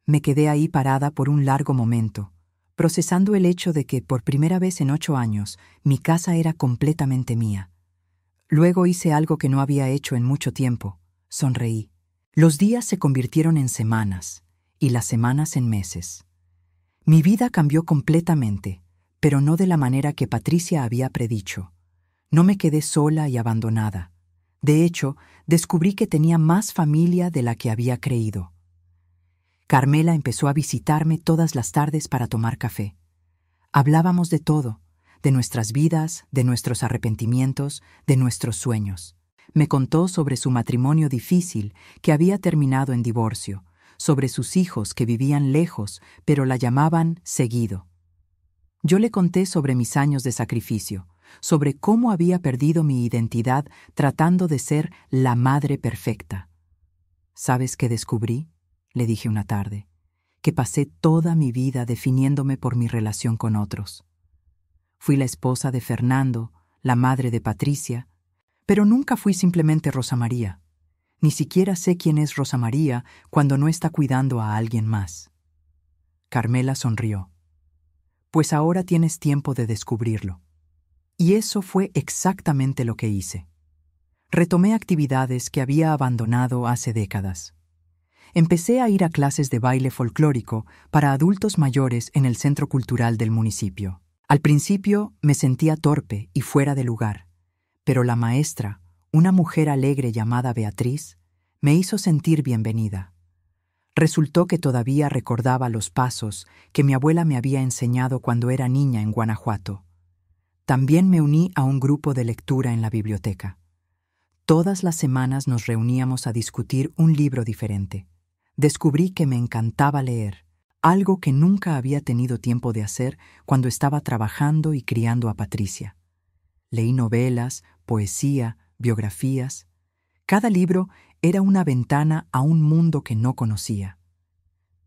Me quedé ahí parada por un largo momento, procesando el hecho de que, por primera vez en 8 años, mi casa era completamente mía. Luego hice algo que no había hecho en mucho tiempo. Sonreí. Los días se convirtieron en semanas, y las semanas en meses. Mi vida cambió completamente, pero no de la manera que Patricia había predicho. No me quedé sola y abandonada. De hecho, descubrí que tenía más familia de la que había creído. Carmela empezó a visitarme todas las tardes para tomar café. Hablábamos de todo, de nuestras vidas, de nuestros arrepentimientos, de nuestros sueños. Me contó sobre su matrimonio difícil que había terminado en divorcio, sobre sus hijos que vivían lejos, pero la llamaban seguido. Yo le conté sobre mis años de sacrificio, sobre cómo había perdido mi identidad tratando de ser la madre perfecta. ¿Sabes qué descubrí?, le dije una tarde. Que pasé toda mi vida definiéndome por mi relación con otros. Fui la esposa de Fernando, la madre de Patricia, pero nunca fui simplemente Rosa María. Ni siquiera sé quién es Rosa María cuando no está cuidando a alguien más. Carmela sonrió. Pues ahora tienes tiempo de descubrirlo. Y eso fue exactamente lo que hice. Retomé actividades que había abandonado hace décadas. Empecé a ir a clases de baile folclórico para adultos mayores en el centro cultural del municipio. Al principio me sentía torpe y fuera de lugar, pero la maestra, una mujer alegre llamada Beatriz, me hizo sentir bienvenida. Resultó que todavía recordaba los pasos que mi abuela me había enseñado cuando era niña en Guanajuato. También me uní a un grupo de lectura en la biblioteca. Todas las semanas nos reuníamos a discutir un libro diferente. Descubrí que me encantaba leer, algo que nunca había tenido tiempo de hacer cuando estaba trabajando y criando a Patricia. Leí novelas, poesía, biografías. Cada libro era una ventana a un mundo que no conocía.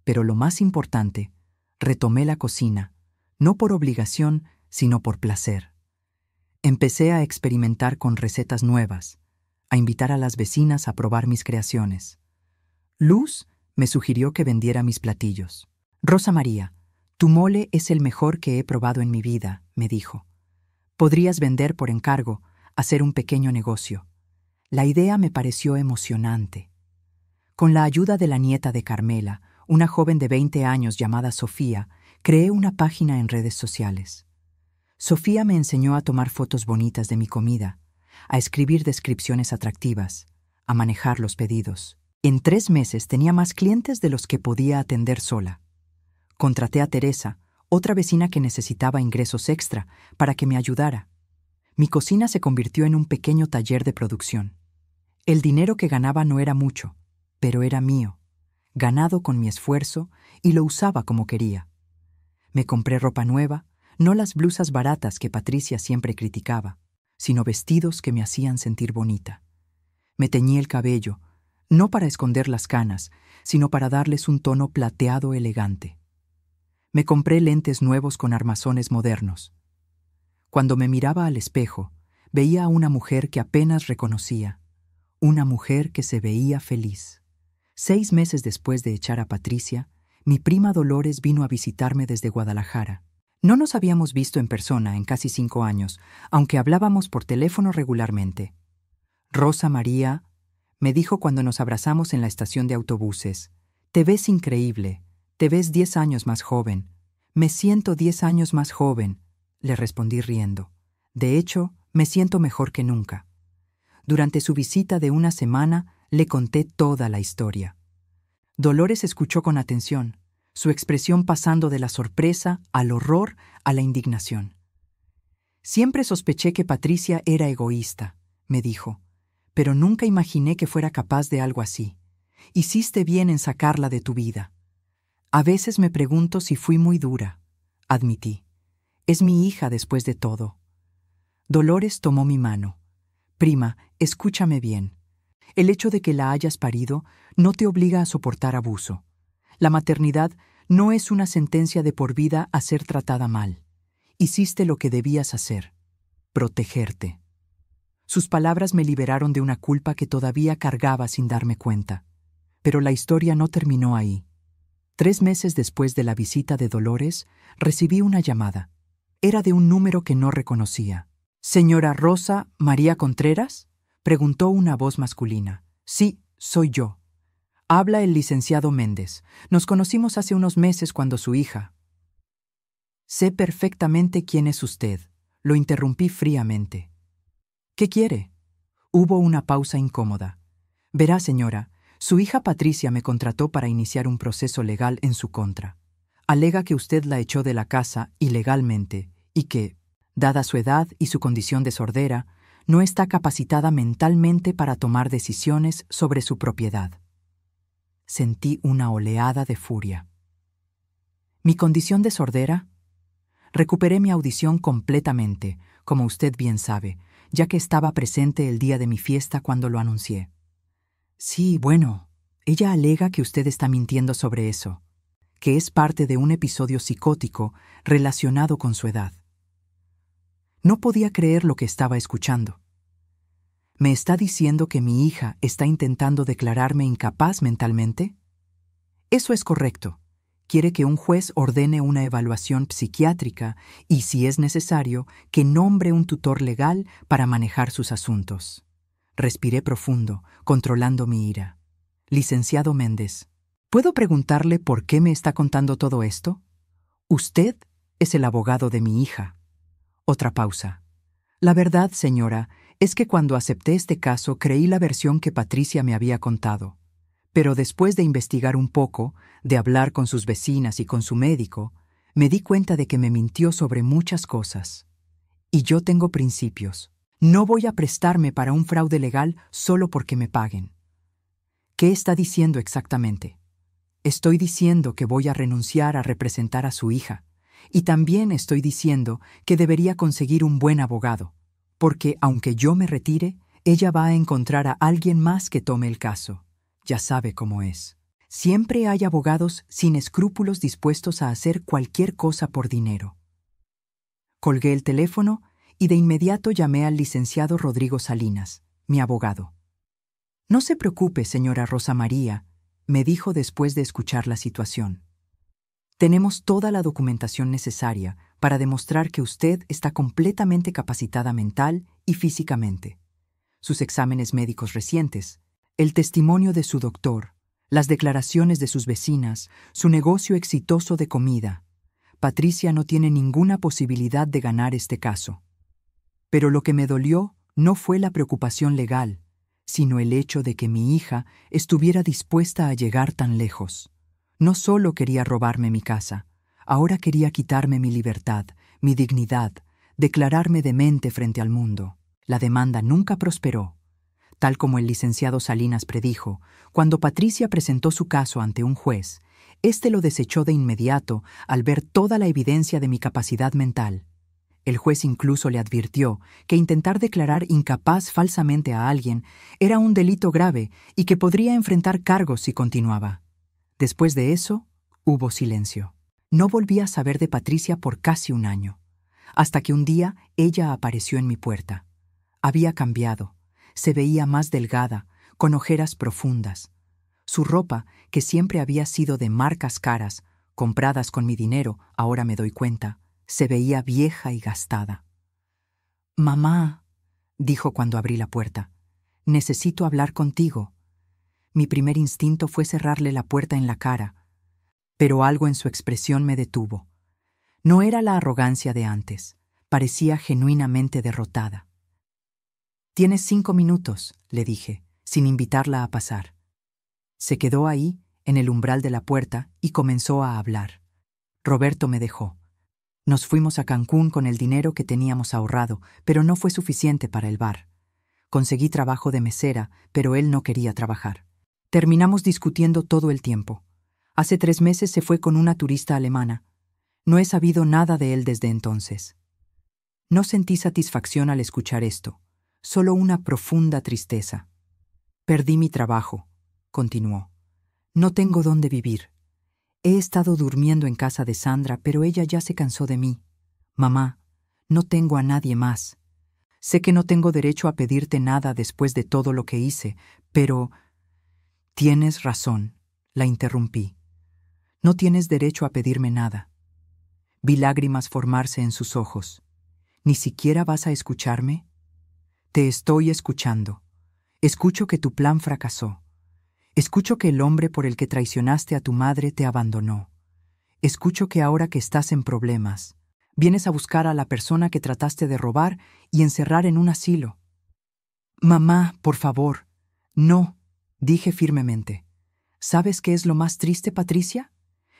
Pero lo más importante, retomé la cocina, no por obligación, sino por placer. Empecé a experimentar con recetas nuevas, a invitar a las vecinas a probar mis creaciones. Luz me sugirió que vendiera mis platillos. «Rosa María, tu mole es el mejor que he probado en mi vida», me dijo. «Podrías vender por encargo, hacer un pequeño negocio». La idea me pareció emocionante. Con la ayuda de la nieta de Carmela, una joven de 20 años llamada Sofía, creé una página en redes sociales. Sofía me enseñó a tomar fotos bonitas de mi comida, a escribir descripciones atractivas, a manejar los pedidos. En 3 meses tenía más clientes de los que podía atender sola. Contraté a Teresa, otra vecina que necesitaba ingresos extra, para que me ayudara. Mi cocina se convirtió en un pequeño taller de producción. El dinero que ganaba no era mucho, pero era mío, ganado con mi esfuerzo, y lo usaba como quería. Me compré ropa nueva, no las blusas baratas que Patricia siempre criticaba, sino vestidos que me hacían sentir bonita. Me teñí el cabello, no para esconder las canas, sino para darles un tono plateado elegante. Me compré lentes nuevos con armazones modernos. Cuando me miraba al espejo, veía a una mujer que apenas reconocía, una mujer que se veía feliz. 6 meses después de echar a Patricia, mi prima Dolores vino a visitarme desde Guadalajara. No nos habíamos visto en persona en casi 5 años, aunque hablábamos por teléfono regularmente. «Rosa María», me dijo cuando nos abrazamos en la estación de autobuses, «te ves increíble, te ves 10 años más joven». «Me siento 10 años más joven», le respondí riendo. «De hecho, me siento mejor que nunca». Durante su visita de una semana, le conté toda la historia. Dolores escuchó con atención, su expresión pasando de la sorpresa al horror a la indignación. «Siempre sospeché que Patricia era egoísta», me dijo, «pero nunca imaginé que fuera capaz de algo así. Hiciste bien en sacarla de tu vida». «A veces me pregunto si fui muy dura», admití. «Es mi hija después de todo». Dolores tomó mi mano. «Prima, escúchame bien. El hecho de que la hayas parido no te obliga a soportar abuso. La maternidad no es una sentencia de por vida a ser tratada mal. Hiciste lo que debías hacer, protegerte». Sus palabras me liberaron de una culpa que todavía cargaba sin darme cuenta. Pero la historia no terminó ahí. 3 meses después de la visita de Dolores, recibí una llamada. Era de un número que no reconocía. «¿Señora Rosa María Contreras?», preguntó una voz masculina. «Sí, soy yo. Habla el licenciado Méndez. Nos conocimos hace unos meses cuando su hija». «Sé perfectamente quién es usted», lo interrumpí fríamente. «¿Qué quiere?». Hubo una pausa incómoda. «Verá, señora, su hija Patricia me contrató para iniciar un proceso legal en su contra. Alega que usted la echó de la casa ilegalmente y que, dada su edad y su condición de sordera, no está capacitada mentalmente para tomar decisiones sobre su propiedad». Sentí una oleada de furia. ¿Mi condición de sordera? Recuperé mi audición completamente, como usted bien sabe, ya que estaba presente el día de mi fiesta cuando lo anuncié. «Sí, bueno, ella alega que usted está mintiendo sobre eso, que es parte de un episodio psicótico relacionado con su edad». No podía creer lo que estaba escuchando. ¿Me está diciendo que mi hija está intentando declararme incapaz mentalmente? Eso es correcto. Quiere que un juez ordene una evaluación psiquiátrica y, si es necesario, que nombre un tutor legal para manejar sus asuntos. Respiré profundo, controlando mi ira. «Licenciado Méndez, ¿puedo preguntarle por qué me está contando todo esto? Usted es el abogado de mi hija. Otra pausa. La verdad, señora, es que cuando acepté este caso creí la versión que Patricia me había contado. Pero después de investigar un poco, de hablar con sus vecinas y con su médico, me di cuenta de que me mintió sobre muchas cosas. Y yo tengo principios. No voy a prestarme para un fraude legal solo porque me paguen. ¿Qué está diciendo exactamente? Estoy diciendo que voy a renunciar a representar a su hija. Y también estoy diciendo que debería conseguir un buen abogado, porque aunque yo me retire, ella va a encontrar a alguien más que tome el caso. Ya sabe cómo es. Siempre hay abogados sin escrúpulos dispuestos a hacer cualquier cosa por dinero. Colgué el teléfono y de inmediato llamé al licenciado Rodrigo Salinas, mi abogado. «No se preocupe, señora Rosa María», me dijo después de escuchar la situación. «Tenemos toda la documentación necesaria para demostrar que usted está completamente capacitada mental y físicamente. Sus exámenes médicos recientes, el testimonio de su doctor, las declaraciones de sus vecinas, su negocio exitoso de comida. Patricia no tiene ninguna posibilidad de ganar este caso. Pero lo que me dolió no fue la preocupación legal, sino el hecho de que mi hija estuviera dispuesta a llegar tan lejos. No solo quería robarme mi casa, ahora quería quitarme mi libertad, mi dignidad, declararme demente frente al mundo. La demanda nunca prosperó. Tal como el licenciado Salinas predijo, cuando Patricia presentó su caso ante un juez, éste lo desechó de inmediato al ver toda la evidencia de mi capacidad mental. El juez incluso le advirtió que intentar declarar incapaz falsamente a alguien era un delito grave y que podría enfrentar cargos si continuaba. Después de eso, hubo silencio. No volví a saber de Patricia por casi un año, hasta que un día ella apareció en mi puerta. Había cambiado. Se veía más delgada, con ojeras profundas. Su ropa, que siempre había sido de marcas caras, compradas con mi dinero, ahora me doy cuenta, se veía vieja y gastada. «Mamá», dijo cuando abrí la puerta, «necesito hablar contigo». Mi primer instinto fue cerrarle la puerta en la cara, pero algo en su expresión me detuvo. No era la arrogancia de antes, parecía genuinamente derrotada. «Tienes 5 minutos», le dije, sin invitarla a pasar. Se quedó ahí, en el umbral de la puerta, y comenzó a hablar. Roberto me dejó. Nos fuimos a Cancún con el dinero que teníamos ahorrado, pero no fue suficiente para el bar. Conseguí trabajo de mesera, pero él no quería trabajar. Terminamos discutiendo todo el tiempo. Hace 3 meses se fue con una turista alemana. No he sabido nada de él desde entonces. No sentí satisfacción al escuchar esto, solo una profunda tristeza. «Perdí mi trabajo», continuó. «No tengo dónde vivir. He estado durmiendo en casa de Sandra, pero ella ya se cansó de mí. Mamá, no tengo a nadie más. Sé que no tengo derecho a pedirte nada después de todo lo que hice, pero...» «Tienes razón», la interrumpí. «No tienes derecho a pedirme nada». Vi lágrimas formarse en sus ojos. «¿Ni siquiera vas a escucharme?» «Te estoy escuchando. Escucho que tu plan fracasó. Escucho que el hombre por el que traicionaste a tu madre te abandonó. Escucho que ahora que estás en problemas, vienes a buscar a la persona que trataste de robar y encerrar en un asilo». «Mamá, por favor». «No», dije firmemente. «¿Sabes qué es lo más triste, Patricia?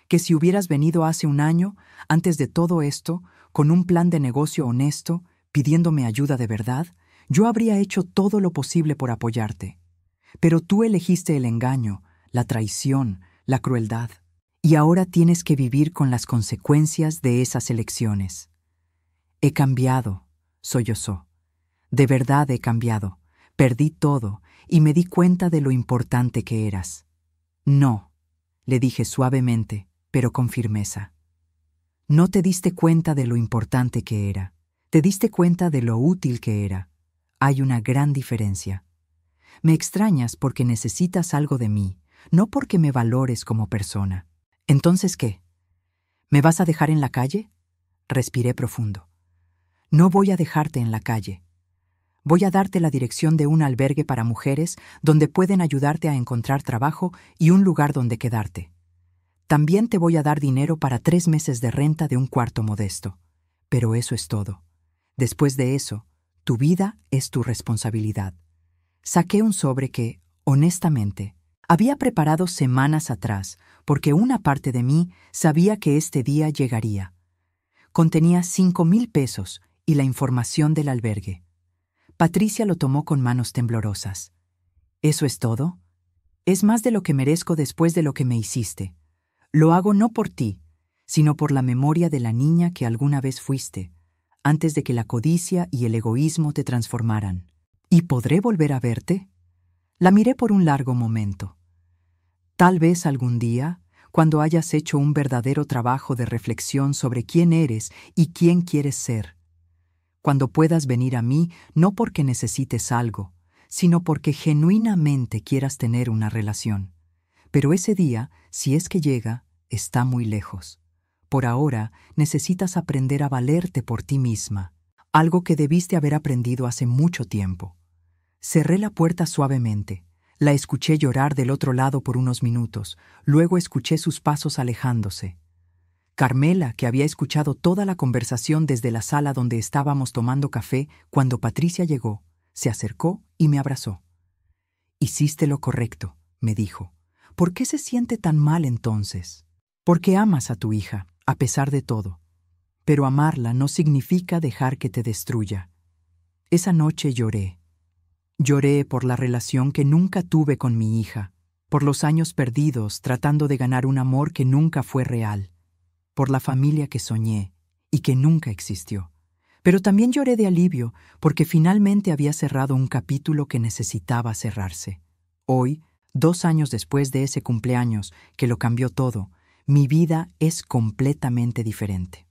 Que si hubieras venido hace un año, antes de todo esto, con un plan de negocio honesto, pidiéndome ayuda de verdad, yo habría hecho todo lo posible por apoyarte. Pero tú elegiste el engaño, la traición, la crueldad. Y ahora tienes que vivir con las consecuencias de esas elecciones». «He cambiado», sollozó. «De verdad he cambiado. Perdí todo y me di cuenta de lo importante que eras». «No», le dije suavemente, pero con firmeza. «No te diste cuenta de lo importante que era. Te diste cuenta de lo útil que era. Hay una gran diferencia. Me extrañas porque necesitas algo de mí, no porque me valores como persona. ¿Entonces qué? ¿Me vas a dejar en la calle?». Respiré profundo. «No voy a dejarte en la calle. Voy a darte la dirección de un albergue para mujeres donde pueden ayudarte a encontrar trabajo y un lugar donde quedarte. También te voy a dar dinero para 3 meses de renta de un cuarto modesto. Pero eso es todo. Después de eso, tu vida es tu responsabilidad. Saqué un sobre que, honestamente, había preparado semanas atrás, porque una parte de mí sabía que este día llegaría. Contenía 5,000 pesos y la información del albergue. Patricia lo tomó con manos temblorosas. ¿Eso es todo? Es más de lo que merezco después de lo que me hiciste. Lo hago no por ti, sino por la memoria de la niña que alguna vez fuiste, antes de que la codicia y el egoísmo te transformaran. ¿Y podré volver a verte? La miré por un largo momento. Tal vez algún día, cuando hayas hecho un verdadero trabajo de reflexión sobre quién eres y quién quieres ser. Cuando puedas venir a mí no porque necesites algo, sino porque genuinamente quieras tener una relación. Pero ese día, si es que llega, está muy lejos. Por ahora, necesitas aprender a valerte por ti misma, algo que debiste haber aprendido hace mucho tiempo. Cerré la puerta suavemente. La escuché llorar del otro lado por unos minutos, luego escuché sus pasos alejándose. Carmela, que había escuchado toda la conversación desde la sala donde estábamos tomando café cuando Patricia llegó, se acercó y me abrazó. «Hiciste lo correcto», me dijo. «¿Por qué se siente tan mal entonces?» «Porque amas a tu hija, a pesar de todo. Pero amarla no significa dejar que te destruya». Esa noche lloré. Lloré por la relación que nunca tuve con mi hija, por los años perdidos tratando de ganar un amor que nunca fue real, por la familia que soñé y que nunca existió. Pero también lloré de alivio porque finalmente había cerrado un capítulo que necesitaba cerrarse. Hoy, 2 años después de ese cumpleaños que lo cambió todo, mi vida es completamente diferente.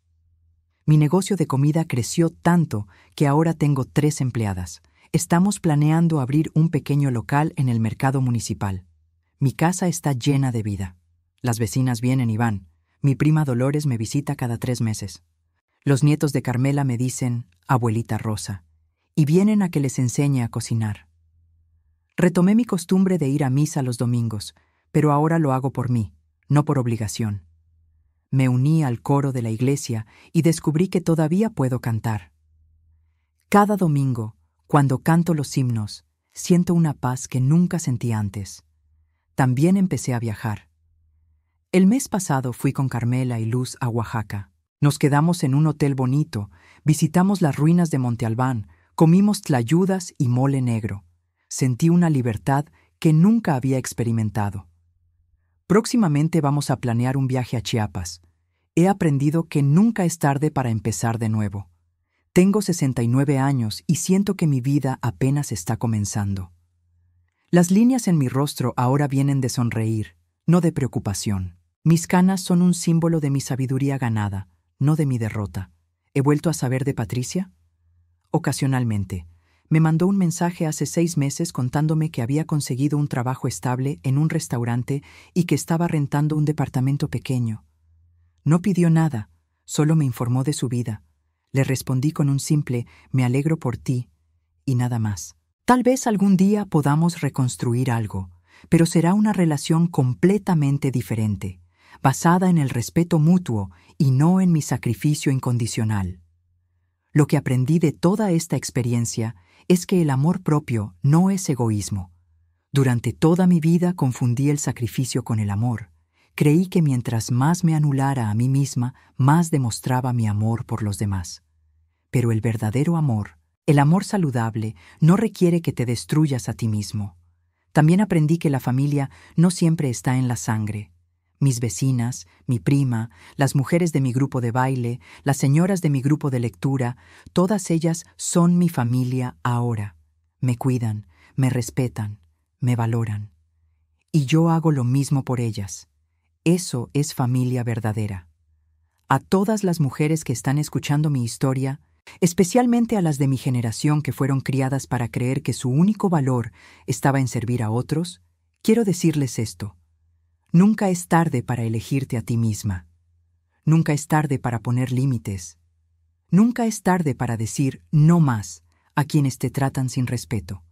Mi negocio de comida creció tanto que ahora tengo 3 empleadas. Estamos planeando abrir un pequeño local en el mercado municipal. Mi casa está llena de vida. Las vecinas vienen y van. Mi prima Dolores me visita cada 3 meses. Los nietos de Carmela me dicen «Abuelita Rosa» y vienen a que les enseñe a cocinar. Retomé mi costumbre de ir a misa los domingos, pero ahora lo hago por mí, no por obligación. Me uní al coro de la iglesia y descubrí que todavía puedo cantar. Cada domingo, cuando canto los himnos, siento una paz que nunca sentí antes. También empecé a viajar. El mes pasado fui con Carmela y Luz a Oaxaca. Nos quedamos en un hotel bonito, visitamos las ruinas de Monte Albán, comimos tlayudas y mole negro. Sentí una libertad que nunca había experimentado. Próximamente vamos a planear un viaje a Chiapas. He aprendido que nunca es tarde para empezar de nuevo. Tengo 69 años y siento que mi vida apenas está comenzando. Las líneas en mi rostro ahora vienen de sonreír, no de preocupación. Mis canas son un símbolo de mi sabiduría ganada, no de mi derrota. ¿He vuelto a saber de Patricia? Ocasionalmente. Me mandó un mensaje hace 6 meses contándome que había conseguido un trabajo estable en un restaurante y que estaba rentando un departamento pequeño. No pidió nada, solo me informó de su vida. Le respondí con un simple «me alegro por ti» y nada más. Tal vez algún día podamos reconstruir algo, pero será una relación completamente diferente, basada en el respeto mutuo y no en mi sacrificio incondicional. Lo que aprendí de toda esta experiencia es que el amor propio no es egoísmo. Durante toda mi vida confundí el sacrificio con el amor. Creí que mientras más me anulara a mí misma, más demostraba mi amor por los demás. Pero el verdadero amor, el amor saludable, no requiere que te destruyas a ti mismo. También aprendí que la familia no siempre está en la sangre. Mis vecinas, mi prima, las mujeres de mi grupo de baile, las señoras de mi grupo de lectura, todas ellas son mi familia ahora. Me cuidan, me respetan, me valoran. Y yo hago lo mismo por ellas. Eso es familia verdadera. A todas las mujeres que están escuchando mi historia, especialmente a las de mi generación que fueron criadas para creer que su único valor estaba en servir a otros, quiero decirles esto. Nunca es tarde para elegirte a ti misma. Nunca es tarde para poner límites. Nunca es tarde para decir no más a quienes te tratan sin respeto.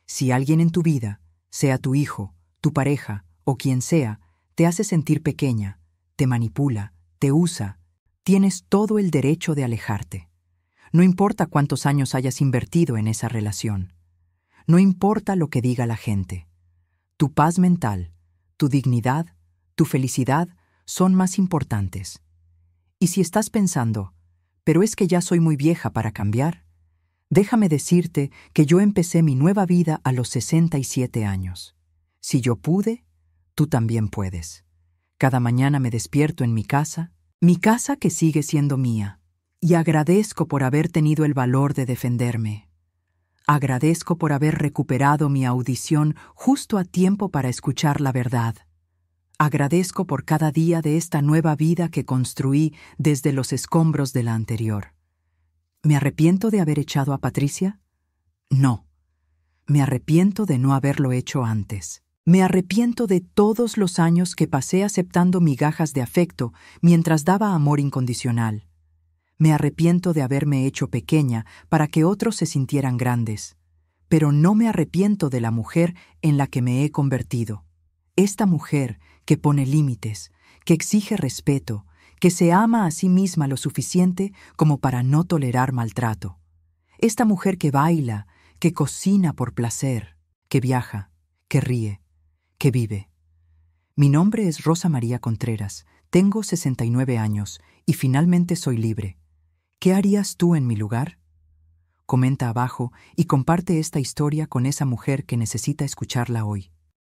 Si alguien en tu vida, sea tu hijo, tu pareja o quien sea, te hace sentir pequeña, te manipula, te usa, tienes todo el derecho de alejarte. No importa cuántos años hayas invertido en esa relación. No importa lo que diga la gente. Tu paz mental, tu dignidad, tu felicidad son más importantes. Y si estás pensando, pero es que ya soy muy vieja para cambiar, déjame decirte que yo empecé mi nueva vida a los 67 años. Si yo pude, tú también puedes. Cada mañana me despierto en mi casa que sigue siendo mía, y agradezco por haber tenido el valor de defenderme. Agradezco por haber recuperado mi audición justo a tiempo para escuchar la verdad. Agradezco por cada día de esta nueva vida que construí desde los escombros de la anterior. ¿Me arrepiento de haber echado a Patricia? No. Me arrepiento de no haberlo hecho antes. Me arrepiento de todos los años que pasé aceptando migajas de afecto mientras daba amor incondicional. Me arrepiento de haberme hecho pequeña para que otros se sintieran grandes. Pero no me arrepiento de la mujer en la que me he convertido. Esta mujer que pone límites, que exige respeto, que se ama a sí misma lo suficiente como para no tolerar maltrato. Esta mujer que baila, que cocina por placer, que viaja, que ríe, que vive. Mi nombre es Rosa María Contreras, tengo 69 años y finalmente soy libre. ¿Qué harías tú en mi lugar? Comenta abajo y comparte esta historia con esa mujer que necesita escucharla hoy.